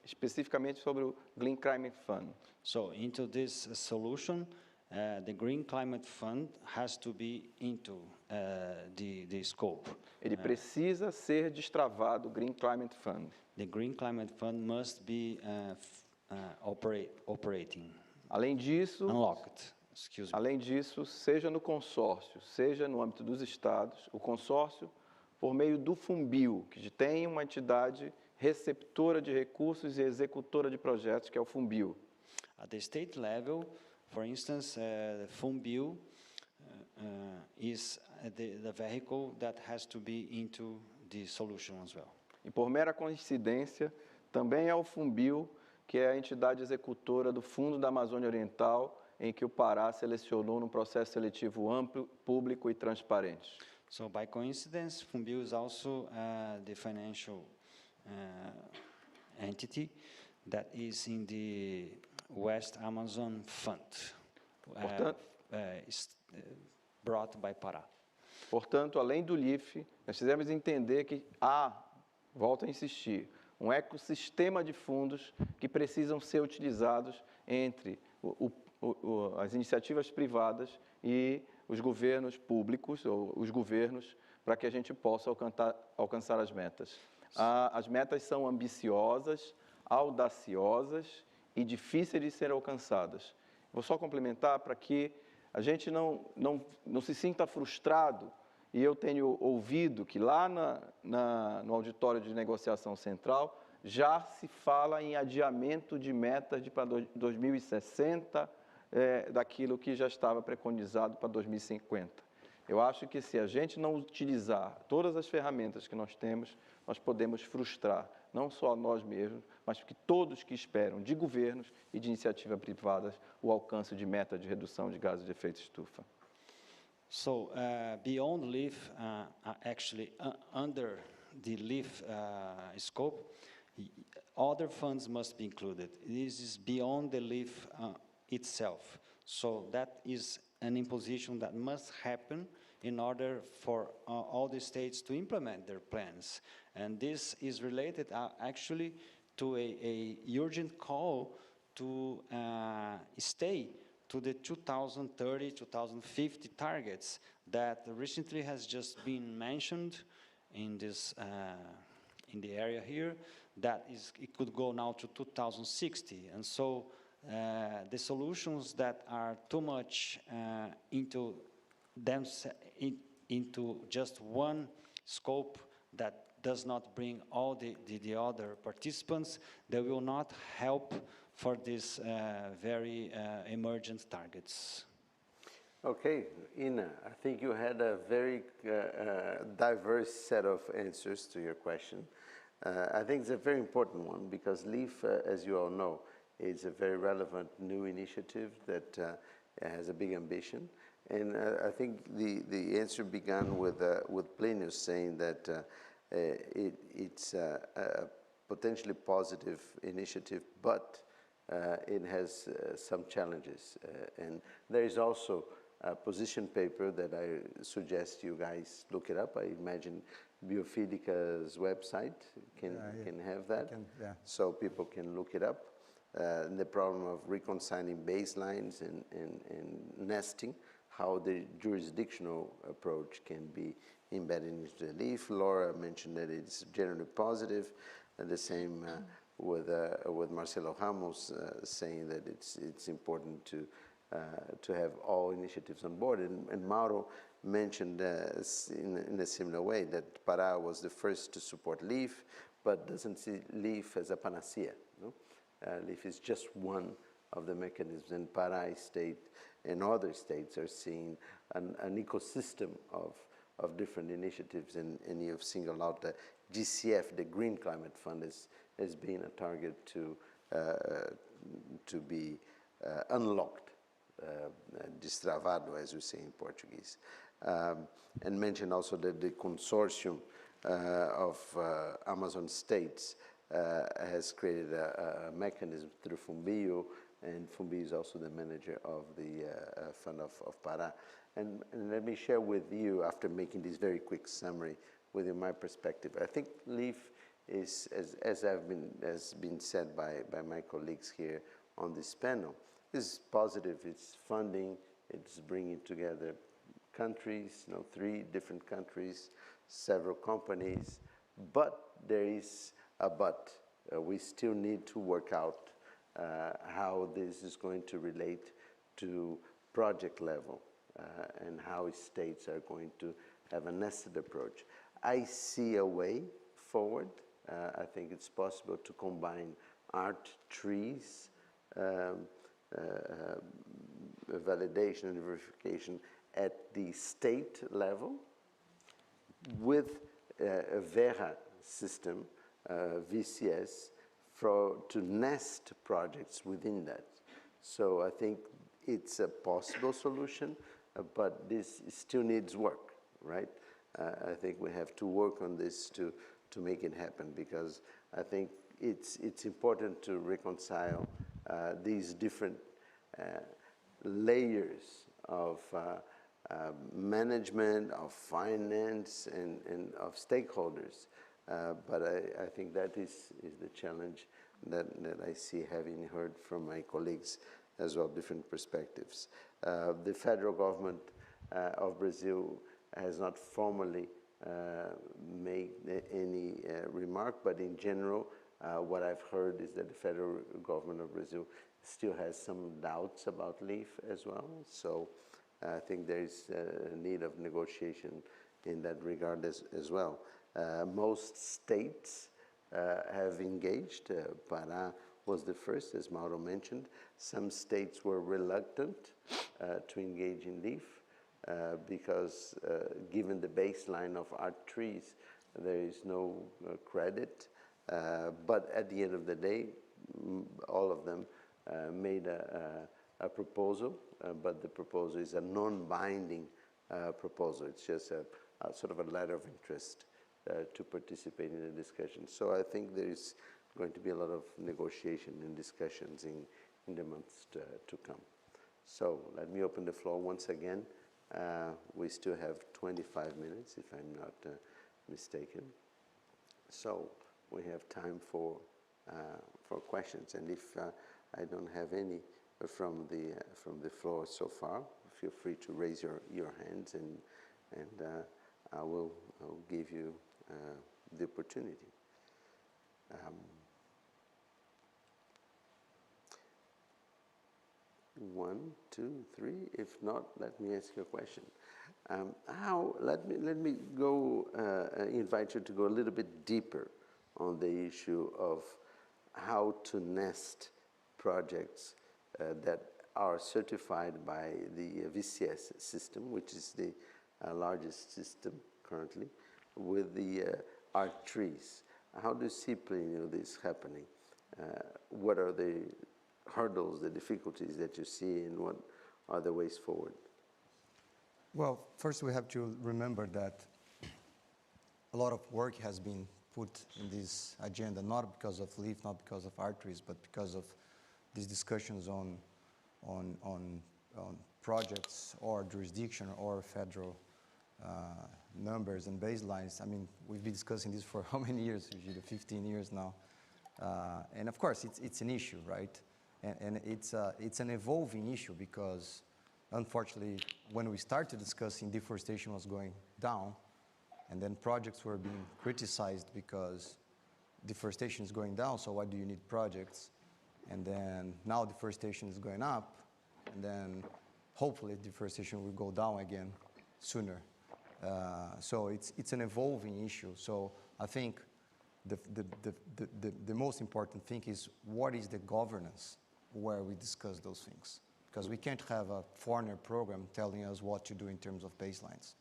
S6: especificamente sobre o Green Climate Fund.
S5: So into this solution, the Green Climate Fund has to be into the scope.
S6: Ele precisa ser destravado, o Green Climate Fund.
S5: The Green Climate Fund must be operating,
S6: Além disso,
S5: unlocked, excuse me.
S6: além disso, seja no consórcio, seja no âmbito dos estados, o consórcio, por meio do FUNBIL, que tem uma entidade receptora de recursos e executora de projetos, que é o FUNBIL.
S5: At the state level, for instance, the FUNBIL is the vehicle that has to be into the solution as well.
S6: E por mera coincidência, também é o FUNBIL, que é a entidade executora do Fundo da Amazônia Oriental, em que o Pará selecionou num processo seletivo amplo, público e transparente.
S5: So by coincidence, FUNBIL is also the financial entity that is in the West Amazon Fund, brought by Pará.
S6: Portanto, além do LEAF, nós precisamos entender que volto a insistir, um ecossistema de fundos que precisam ser utilizados entre as iniciativas privadas e os governos públicos, ou os governos, para que a gente possa alcançar as metas. As metas são ambiciosas, audaciosas e difíceis de ser alcançadas. Vou só complementar para que a gente não se sinta frustrado, e eu tenho ouvido que lá no auditório de negociação central já se fala em adiamento de metas para 2060, daquilo que já estava preconizado para 2050. Eu acho que se a gente não utilizar todas as ferramentas que nós temos, nós podemos frustrar, não só nós mesmos, mas que todos que esperam de governos e de iniciativas privadas o alcance de meta de redução de gases de efeito estufa.
S5: So beyond LEAF, actually under the LEAF scope, other funds must be included. This is beyond the LEAF itself. So that is an imposition that must happen in order for all the states to implement their plans. And this is related actually to a urgent call to stay to the 2030, 2050 targets that recently has just been mentioned in this in the area here. That is, it could go now to 2060, and so the solutions that are too much into just one scope that does not bring all the other participants, they will not help for these very emergent targets.
S1: Okay, Ina, I think you had a very diverse set of answers to your question. I think it's a very important one because LEAF, as you all know, is a very relevant new initiative that has a big ambition. And I think the answer began with Plinius saying that it's a potentially positive initiative, but it has some challenges. And there is also a position paper that I suggest you guys look it up. I imagine Biofílica's website can have that, so people can look it up. The problem of reconciling baselines and nesting, how the jurisdictional approach can be embedded into the LEAF. Laura mentioned that it's generally positive, and the same with Marcelo Ramos saying that it's important to have all initiatives on board. And Mauro mentioned in a similar way that Pará was the first to support LEAF, but doesn't see LEAF as a panacea. No? LEAF is just one of the mechanisms, and Pará state and other states are seeing an ecosystem of different initiatives, and you've singled out the GCF, the Green Climate Fund, as being a target to be unlocked, destravado, as we say in Portuguese. And mention also that the consortium of Amazon states has created a mechanism through Fumbio, and Fumbio is also the manager of the Fund of Pará. And let me share with you, after making this very quick summary, with you my perspective. I think LEAF is, as has been said by my colleagues here on this panel, is positive. It's funding. It's bringing together countries, 3 different countries, several companies. But there is a but. We still need to work out how this is going to relate to project level and how states are going to have a nested approach. I see a way forward. I think it's possible to combine art, trees, validation and verification at the state level with a VERA system, VCS, to nest projects within that. So I think it's a possible solution, but this still needs work, right? I think we have to work on this to make it happen, because I think it's important to reconcile these different layers of management, of finance, and of stakeholders. But I think that is the challenge that I see, having heard from my colleagues as well, different perspectives. The federal government of Brazil has not formally made any remark, but in general, what I've heard is that the federal government of Brazil still has some doubts about LEAF as well. So I think there is a need of negotiation in that regard as well. Most states have engaged. Pará was the first, as Mauro mentioned. Some states were reluctant to engage in LEAF because given the baseline of art trees, there is no credit. But at the end of the day, all of them made a proposal, but the proposal is a non-binding proposal. It's just a sort of a letter of interest to participate in the discussion. So I think there is going to be a lot of negotiation and discussions in the months to come. So let me open the floor once again. We still have 25 minutes, if I'm not mistaken. So we have time for questions, and if I don't have any from the floor so far, feel free to raise your hands, and I will give you the opportunity. 1, 2, 3. If not, let me ask you a question. Let me go invite you to go a little bit deeper on the issue of how to nest projects that are certified by the VCS system, which is the largest system currently, with the art trees. How do you see this happening? What are the hurdles, the difficulties that you see, and what are the ways forward?
S2: Well, first we have to remember that a lot of work has been put in this agenda, not because of LEAF, not because of arteries, but because of these discussions on projects or jurisdiction or federal numbers and baselines. I mean, we've been discussing this for how many years? Usually 15 years now. And of course, it's an issue, right? And it's an evolving issue because, unfortunately, when we started discussing, deforestation was going down, and then projects were being criticized because deforestation is going down, so why do you need projects? And then now deforestation is going up, and then hopefully deforestation will go down again sooner. So it's an evolving issue. So I think the most important thing is what is the governance where we discuss those things. Because we can't have a foreigner program telling us what to do in terms of baselines.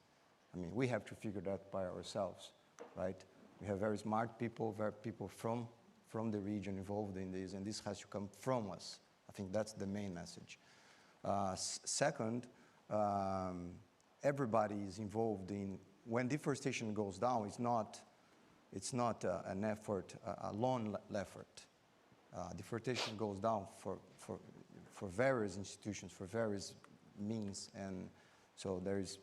S2: I mean, we have to figure that by ourselves, right? We have very smart people, people from the region involved in this, and this has to come from us. I think that's the main message. Second, everybody is involved in, when deforestation goes down, it's not an effort, a lone effort. Deforestation goes down for various institutions, for various means, and so there is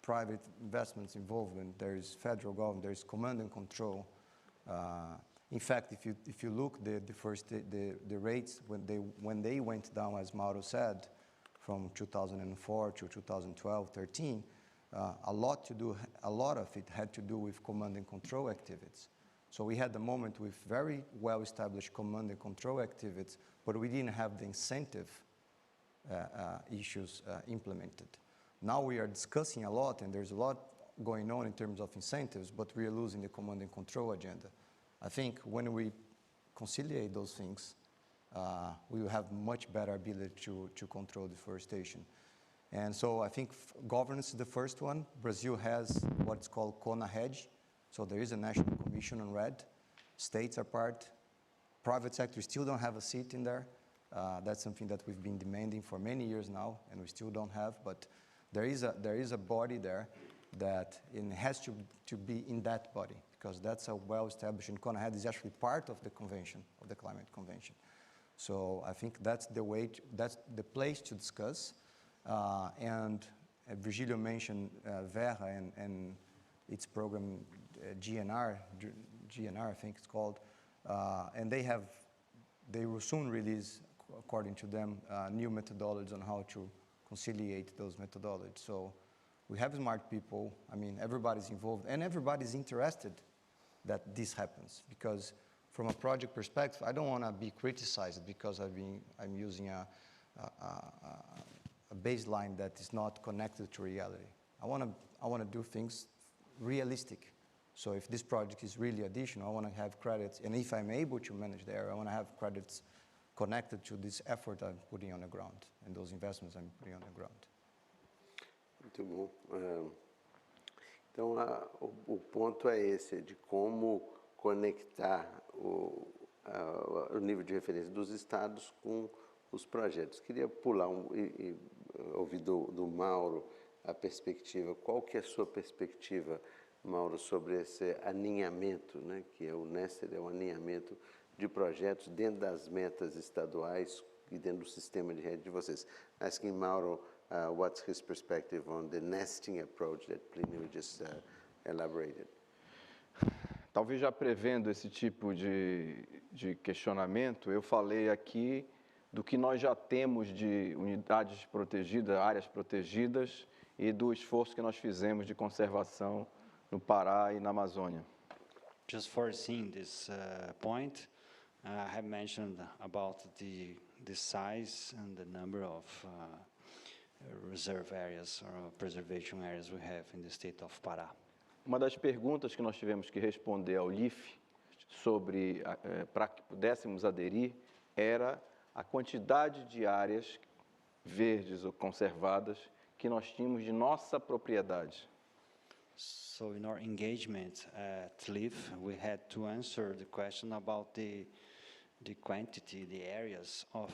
S2: private investments involvement, there is federal government, there is command and control. In fact, if you look the rates when they went down, as Mauro said, from 2004 to 2012, 13, a lot of it had to do with command and control activities. So we had the moment with very well-established command and control activities, but we didn't have the incentive issues implemented. Now we are discussing a lot, and there's a lot going on in terms of incentives, but we are losing the command and control agenda. I think when we conciliate those things, we will have much better ability to control deforestation. And so I think governance is the first one. Brazil has what's called CONA-REDD. So there is a national commission on REDD. States are part. Private sector still don't have a seat in there. That's something that we've been demanding for many years now, and we still don't have. But there is a body there that it has to be in that body, because that's a well-established, and CONA-REDD is actually part of the convention, of the climate convention. So I think that's the way, that's the place to discuss. And Virgilio mentioned Verra and its program GNR, I think it's called, and they will soon release, according to them, new methodologies on how to conciliate those methodologies. So we have smart people. I mean, everybody's involved, and everybody's interested that this happens, because from a project perspective, I don't want to be criticized because I'm using a baseline that is not connected to reality. I want to do things realistic. So if this project is really additional, I want to have credits, and if I'm able to manage the area, I want to have credits connected to this effort I'm putting on the ground and those investments I'm putting on the ground.
S1: Muito bom. Então, o ponto é esse, de como conectar o nível de referência dos estados com os projetos. Queria pular e ouvir do Mauro a perspectiva. Qual que é a sua perspectiva, Mauro, sobre esse alinhamento, né, que é o Nested, é um alinhamento de projetos dentro das metas estaduais e dentro do sistema de rede de vocês? Asking Mauro what's his perspective on the nesting approach that Plínio just elaborated.
S6: Talvez já prevendo esse tipo de questionamento, eu falei aqui do que nós já temos de unidades protegidas, áreas protegidas, e do esforço que nós fizemos de conservação no Pará e na Amazônia.
S5: Just foreseeing this point, I have mentioned about the the size and the number of reserve areas or preservation areas we have in the state of Pará.
S6: Uma das perguntas que nós tivemos que responder ao LIF sobre para que pudéssemos aderir era a quantidade de áreas verdes ou conservadas que nós tínhamos de nossa propriedade.
S5: So in our engagement at LIF, we had to answer the question about the quantity, the areas of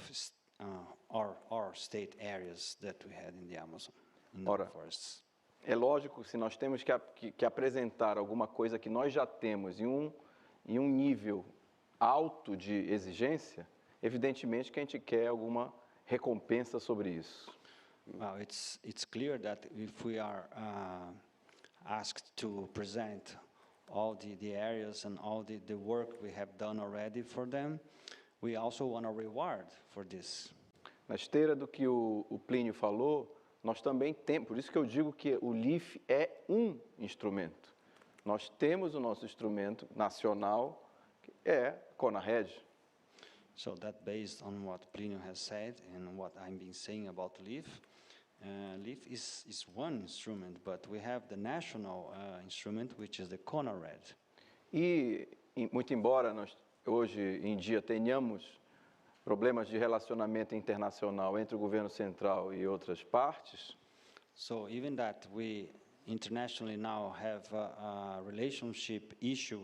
S5: our state areas that we had in the Amazon, in the forests.
S6: É lógico, se nós temos que apresentar alguma coisa que nós já temos em um nível alto de exigência, evidentemente que a gente quer alguma recompensa sobre isso.
S5: Well, it's clear that if we are asked to present all the areas and all the work we have done already for them, we also want a reward for this.
S6: Na esteira do que o Plínio falou, nós também temos, por isso que eu digo que o LIF é um instrumento. Nós temos o nosso instrumento nacional, que é a CONARED.
S5: So that based on what Plínio has said and what I've been saying about LIF, LIF is one instrument, but we have the national instrument, which is the CONARED.
S6: E muito embora nós hoje em dia tenhamos problemas de relacionamento internacional entre o governo central e outras partes,
S5: so even that we internationally now have a relationship issue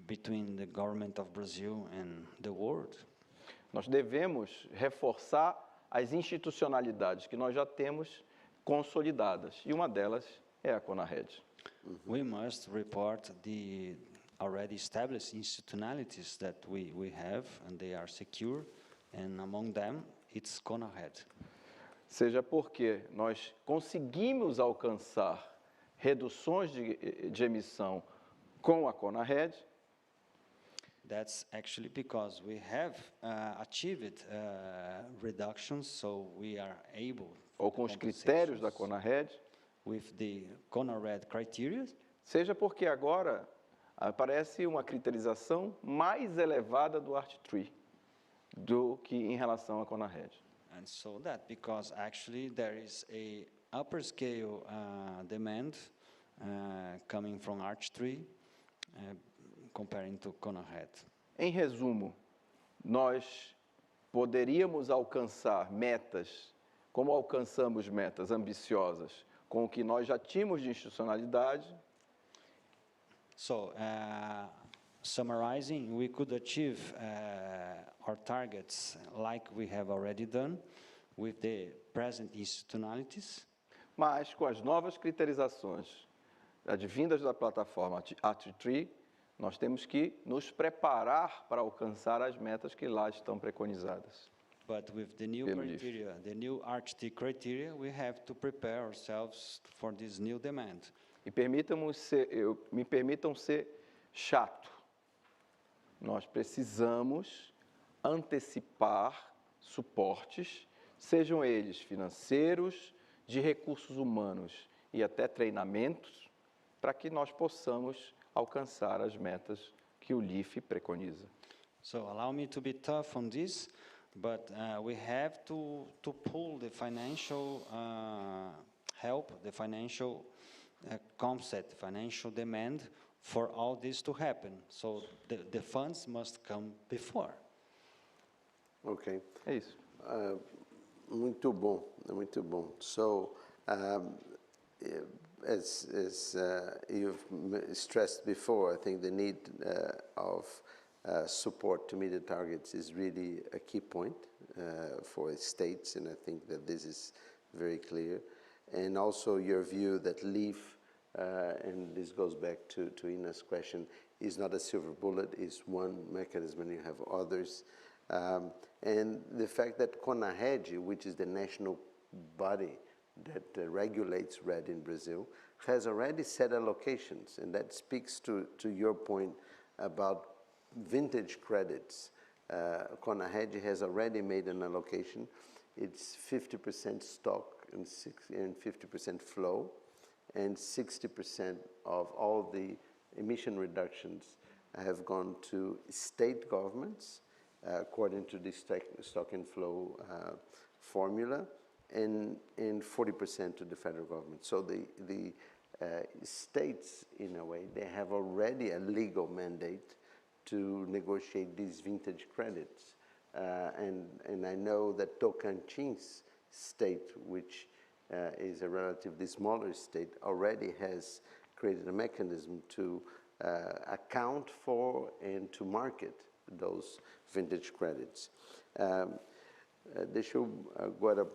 S5: between the government of Brazil and the world,
S6: nós devemos reforçar as institucionalidades que nós já temos consolidadas, e uma delas é a CONARED.
S5: We must report the already established institutionalities that we have, and they are secure, and among them, it's CONARED.
S6: Seja porque nós conseguimos alcançar reduções de emissão com a CONARED.
S5: That's actually because we have achieved reductions, so we are able.
S6: Ou com os critérios da CONARED.
S5: With the CONARED criteria.
S6: Seja porque agora aparece uma criterização mais elevada do ART3 do que em relação à CONARED.
S5: And so that because actually there is a upper scale demand coming from ART3 comparing to CONARED.
S6: Em resumo, nós poderíamos alcançar metas, como alcançamos metas ambiciosas, com o que nós já tínhamos de institucionalidade.
S5: So, summarizing, we could achieve our targets like we have already done with the present institutionalities.
S6: Mas com as novas criterizações advindas da plataforma ART3, nós temos que nos preparar para alcançar as metas que lá estão preconizadas.
S5: But with the new criteria, the new RTT criteria, we have to prepare ourselves for this new demand.
S6: E me permitam ser chato. Nós precisamos antecipar suportes, sejam eles financeiros, de recursos humanos e até treinamentos, para que nós possamos alcançar as metas que o LIF preconiza.
S5: So allow me to be tough on this, but we have to pull the financial help, the financial concept, financial demand for all this to happen. So the funds must come before.
S1: Okay.
S6: É isso.
S1: Muito bom, muito bom. So, as you've stressed before, I think the need of support to meet the targets is really a key point for states, and I think that this is very clear. And also your view that LIF, and this goes back to Ina's question, is not a silver bullet, it's one mechanism and you have others. And the fact that CONARED, which is the national body that regulates REDD in Brazil, has already set allocations, and that speaks to your point about vintage credits. CONARED has already made an allocation. It's 50% stock and 50% flow, and 60% of all the emission reductions have gone to state governments, according to the stock and flow formula, and 40% to the federal government. So the states, in a way, they have already a legal mandate to negotiate these vintage credits. And I know that Tocantins state, which is a relatively smaller state, already has created a mechanism to account for and to market those vintage credits. Deixa eu agora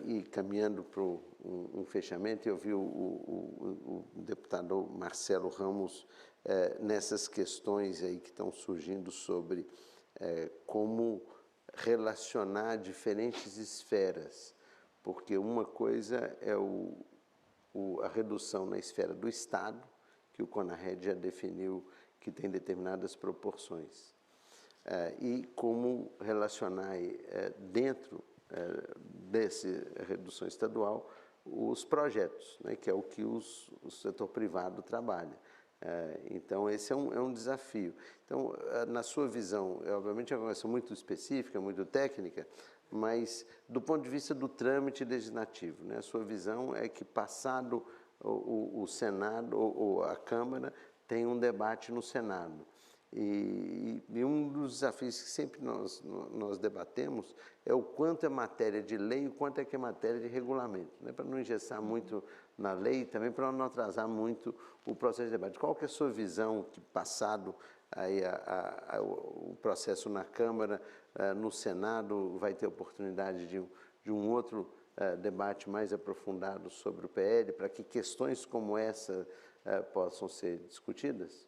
S1: ir caminhando para fechamento. Eu vi o deputado Marcelo Ramos nessas questões aí que estão surgindo sobre como relacionar diferentes esferas, porque uma coisa é a redução na esfera do Estado, que o CONARED já definiu que tem determinadas proporções. E como relacionar dentro dessa redução estadual os projetos, né, que é o que o setor privado trabalha. Então, esse é um desafio. Então, na sua visão, obviamente é uma questão muito específica, muito técnica, mas do ponto de vista do trâmite legislativo, né, a sua visão é que, passado o Senado ou a Câmara, tem um debate no Senado. E um dos desafios que sempre nós debatemos é o quanto é matéria de lei e o quanto é que é matéria de regulamento, né? Para não engessar muito na lei e também para não atrasar muito o processo de debate. Qual que é a sua visão, que passado aí o processo na Câmara, no Senado vai ter oportunidade de um outro debate mais aprofundado sobre o PL, para que questões como essa possam ser discutidas?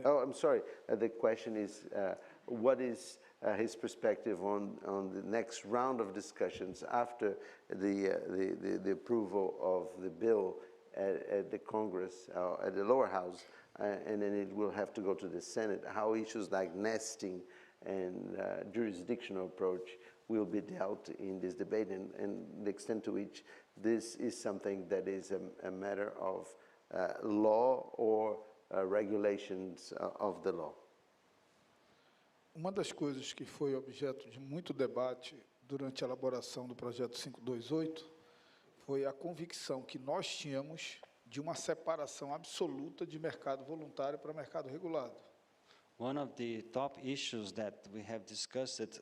S1: Oh, I'm sorry. The question is, what is his perspective on the next round of discussions after the approval of the bill at the Congress, at the lower house, and then it will have to go to the Senate? How issues like nesting and jurisdictional approach will be dealt in this debate, and the extent to which this is something that is a matter of law or regulations of the law.
S4: Uma das coisas que foi objeto de muito debate durante a elaboração do projeto 528 foi a convicção que nós tínhamos de uma separação absoluta de mercado voluntário para mercado regulado.
S5: One of the top issues that we have discussed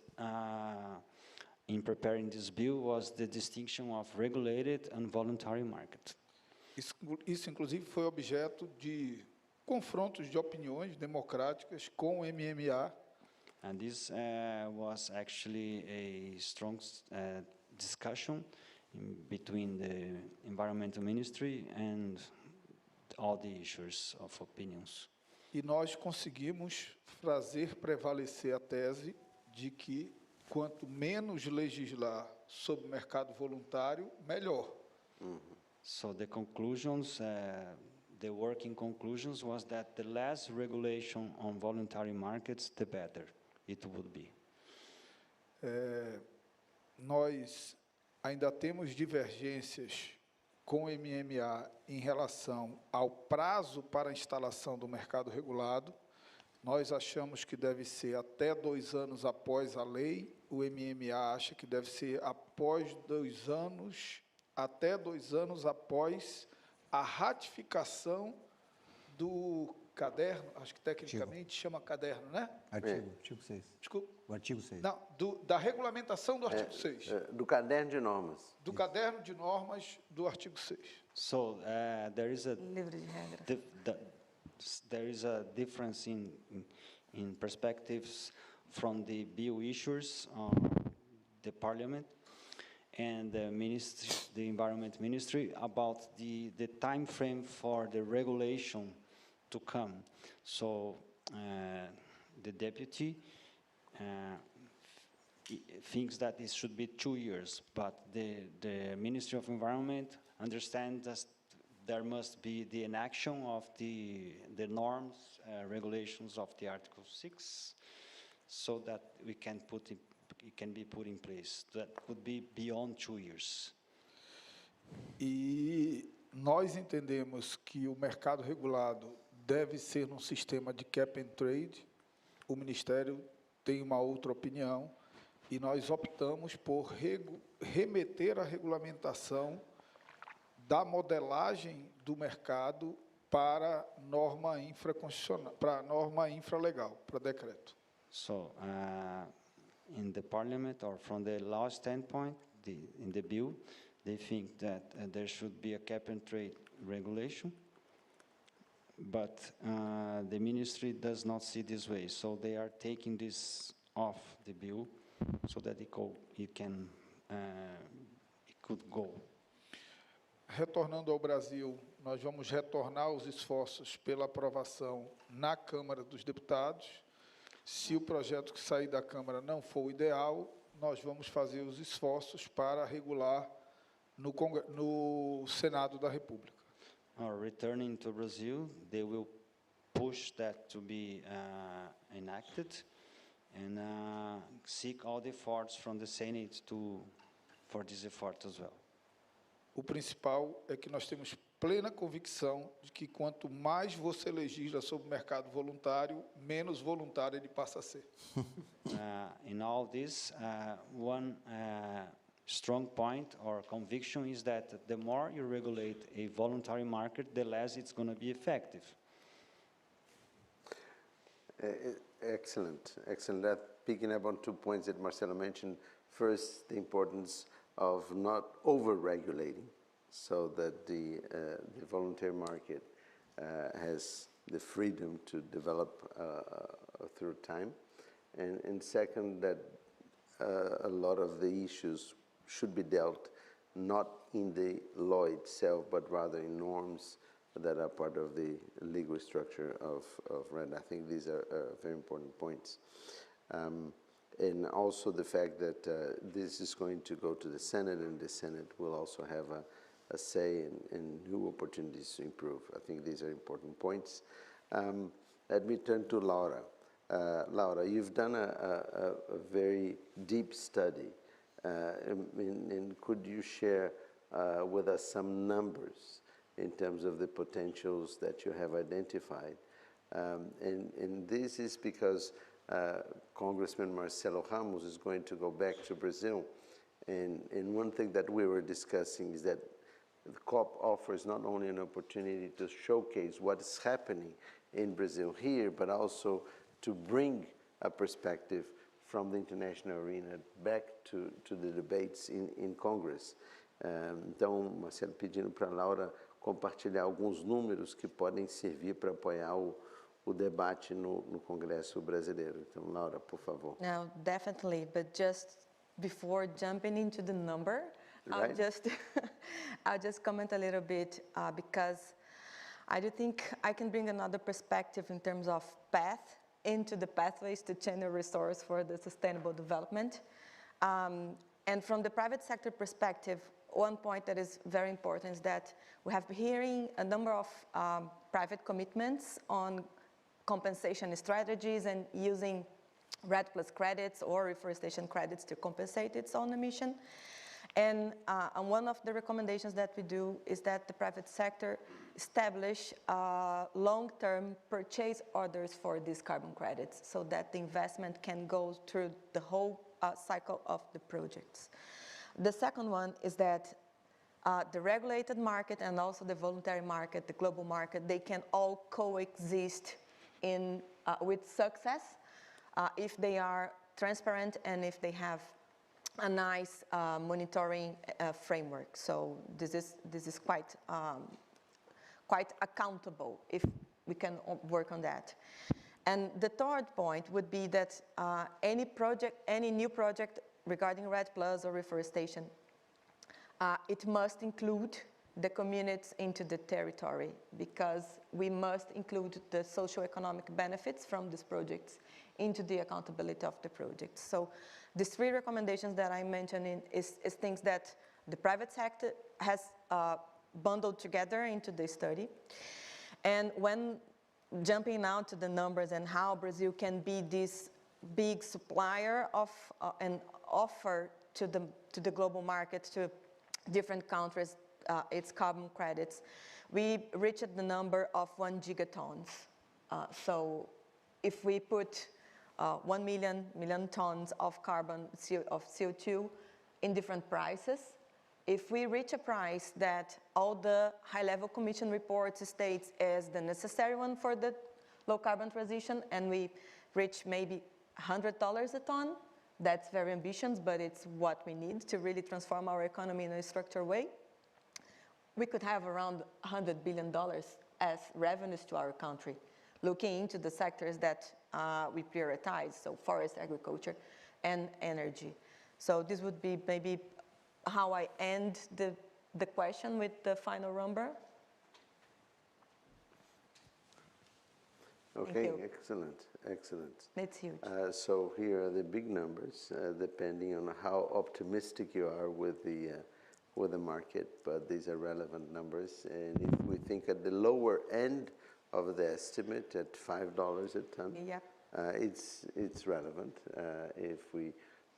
S5: in preparing this bill was the distinction of regulated and voluntary market.
S4: Isso inclusive, foi objeto de confrontos de opiniões democráticas com o MMA.
S5: And this was actually a strong discussion between the Environmental Ministry and all the issuers of opinions.
S4: E nós conseguimos fazer prevalecer a tese de que quanto menos legislar sobre o mercado voluntário, melhor.
S5: So the conclusions, the working conclusions was that the less regulation on voluntary markets, the better it would be.
S4: Nós ainda temos divergências com o MMA em relação ao prazo para a instalação do mercado regulado. Nós achamos que deve ser até 2 anos após a lei. O MMA acha que deve ser após 2 anos, até 2 anos após a ratificação do caderno, acho que tecnicamente chama caderno, né?
S2: Artigo 6.
S4: Desculpa.
S2: O artigo 6.
S4: Não, da regulamentação do artigo 6.
S1: Do caderno de normas.
S4: Do caderno de normas do artigo 6.
S5: So there is a
S3: Livro de regras.
S5: there is a difference in perspectives from the bill issuers, the Parliament, and the Environment Ministry about the time frame for the regulation to come. So the deputy thinks that it should be 2 years, but the Ministry of Environment understands that there must be the enaction of the norms, regulations of the Article 6, so that it can be put in place. That would be beyond 2 years.
S4: E nós entendemos que o mercado regulado deve ser num sistema de cap and trade. O Ministério tem uma outra opinião, e nós optamos por remeter a regulamentação da modelagem do mercado para norma infraconstitucional, para norma infralegal, para decreto.
S5: So, in the parliament or from the law standpoint, in the bill, they think that there should be a cap and trade regulation, but the ministry does not see this way. So they are taking this off the bill so that it could go.
S4: Retornando ao Brasil, nós vamos retornar os esforços pela aprovação na Câmara dos Deputados. Se o projeto que sair da Câmara não for o ideal, nós vamos fazer os esforços para regular no Senado da República.
S5: Returning to Brazil, they will push that to be enacted and seek all the efforts from the Senate for this effort as well.
S4: O principal é que nós temos plena convicção de que quanto mais você legisla sobre o mercado voluntário, menos voluntário ele passa a ser.
S5: In all this, one strong point or conviction is that the more you regulate a voluntary market, the less it's going to be effective.
S1: Excellent, excellent. Picking up on 2 points that Marcelo mentioned. First, the importance of not over-regulating, so that the voluntary market has the freedom to develop through time. And second, that a lot of the issues should be dealt not in the law itself, but rather in norms that are part of the legal structure of REDD. I think these are very important points. And also the fact that this is going to go to the Senate, and the Senate will also have a say in new opportunities to improve. I think these are important points. Let me turn to Laura. Laura, you've done a very deep study, and could you share with us some numbers in terms of the potentials that you have identified? And this is because Congressman Marcelo Ramos is going to go back to Brazil. And one thing that we were discussing is that the COP offers not only an opportunity to showcase what is happening in Brazil here, but also to bring a perspective from the international arena back to the debates in Congress. Então, Marcelo, pedindo para a Laura compartilhar alguns números que podem servir para apoiar o debate no Congresso brasileiro. Então, Laura, por favor.
S3: No, definitely, but just before jumping into the number,
S1: Right.
S3: I'll just comment a little bit because I do think I can bring another perspective in terms of path into the pathways to channel resource for the sustainable development. And from the private sector perspective, one point that is very important is that we have been hearing a number of private commitments on compensation strategies and using REDD plus credits or reforestation credits to compensate its own emission. And one of the recommendations that we do is that the private sector establish long-term purchase orders for these carbon credits so that the investment can go through the whole cycle of the projects. The second one is that the regulated market and also the voluntary market, the global market, they can all coexist with success if they are transparent and if they have a nice monitoring framework. So this is quite accountable if we can work on that. And the third point would be that any new project regarding REDD Plus or reforestation, it must include the communities into the territory because we must include the socio-economic benefits from these projects into the accountability of the project. So these three recommendations that I'm mentioning is things that the private sector has bundled together into the study. And when jumping now to the numbers and how Brazil can be this big supplier of and offer to the global market, to different countries, its carbon credits, we reached the number of 1 gigatons. So if we put 1 million tons of CO2 in different prices. If we reach a price that all the high-level commission reports states as the necessary one for the low-carbon transition, and we reach maybe $100 a ton, that's very ambitious, but it's what we need to really transform our economy in a structured way. We could have around $100 billion as revenues to our country, looking into the sectors that we prioritize, so forest, agriculture, and energy. So this would be maybe how I end the question with the final number.
S1: Okay, excellent, excellent.
S3: It's huge.
S1: So here are the big numbers, depending on how optimistic you are with the market, but these are relevant numbers. And if we think at the lower end of the estimate at $5 a ton,
S3: Yeah.
S1: It's relevant. If we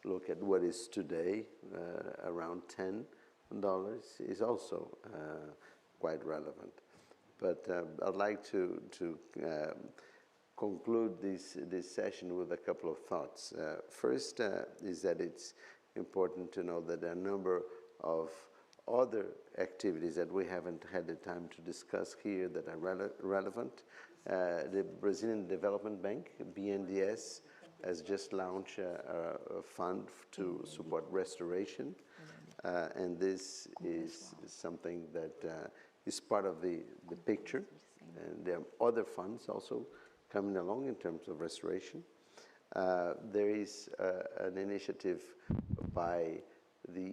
S1: look at what is today, around $10 is also quite relevant. But I'd like to conclude this session with a couple of thoughts. First is that it's important to know that there are a number of other activities that we haven't had the time to discuss here that are relevant. The Brazilian Development Bank, BNDES, has just launched a fund to support restoration. And this is something that is part of the picture. And there are other funds also coming along in terms of restoration. There is an initiative by the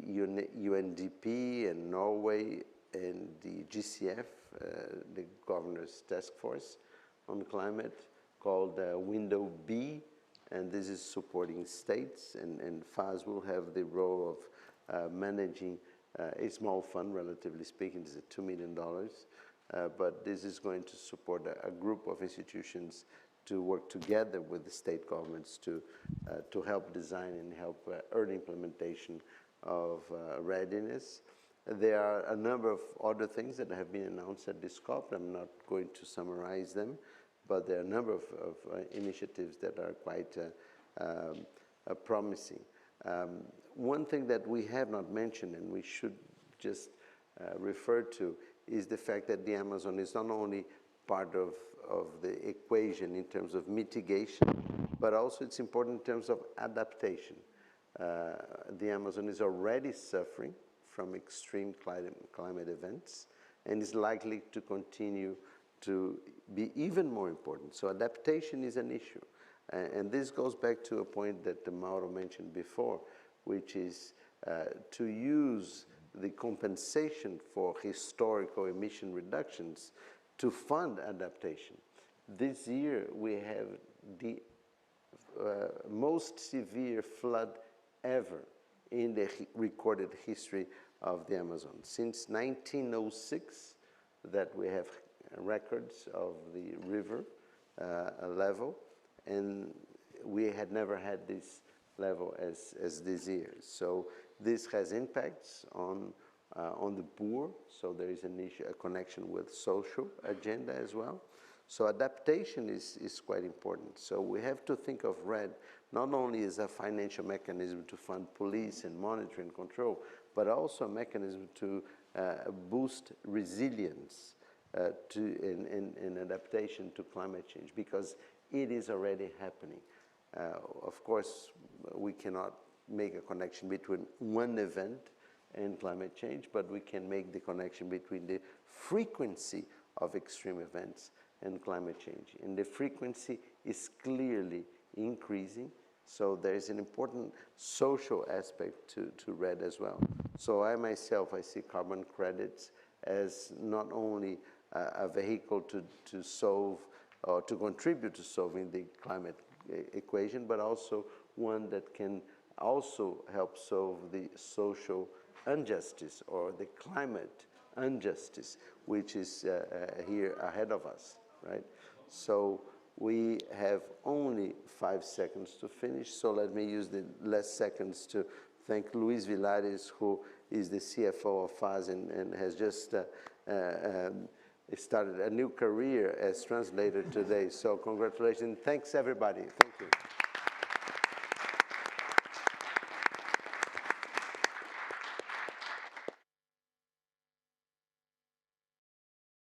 S1: UNDP and Norway and the GCF, the Governor's Task Force on Climate, called Window B, and this is supporting states, and FAS will have the role of managing a small fund, relatively speaking. This is $2 million, but this is going to support a group of institutions to work together with the state governments to help design and help early implementation of readiness. There are a number of other things that have been announced at this COP. I'm not going to summarize them, but there are a number of initiatives that are quite promising. One thing that we have not mentioned, and we should just refer to, is the fact that the Amazon is not only part of the equation in terms of mitigation, but also it's important in terms of adaptation. The Amazon is already suffering from extreme climate events and is likely to continue to be even more important. So adaptation is an issue. And this goes back to a point that Mauro mentioned before, which is to use the compensation for historical emission reductions to fund adaptation. This year we have the most severe flood ever in the recorded history of the Amazon. Since 1906 that we have records of the river level, and we had never had this level as this year. So this has impacts on the poor, so there is a connection with social agenda as well. So adaptation is quite important. So we have to think of REDD not only as a financial mechanism to fund police and monitoring and control, but also a mechanism to boost resilience in adaptation to climate change, because it is already happening. Of course, we cannot make a connection between one event and climate change, but we can make the connection between the frequency of extreme events and climate change. And the frequency is clearly increasing, so there is an important social aspect to REDD as well. So I myself, I see carbon credits as not only a vehicle to solve or to contribute to solving the climate equation, but also one that can also help solve the social injustice or the climate injustice, which is here ahead of us, right? So we have only 5 seconds to finish, so let me use the last seconds to thank Luis Vilares, who is the CFO of FAS and has just started a new career as translator today. So congratulations. Thanks, everybody. Thank you.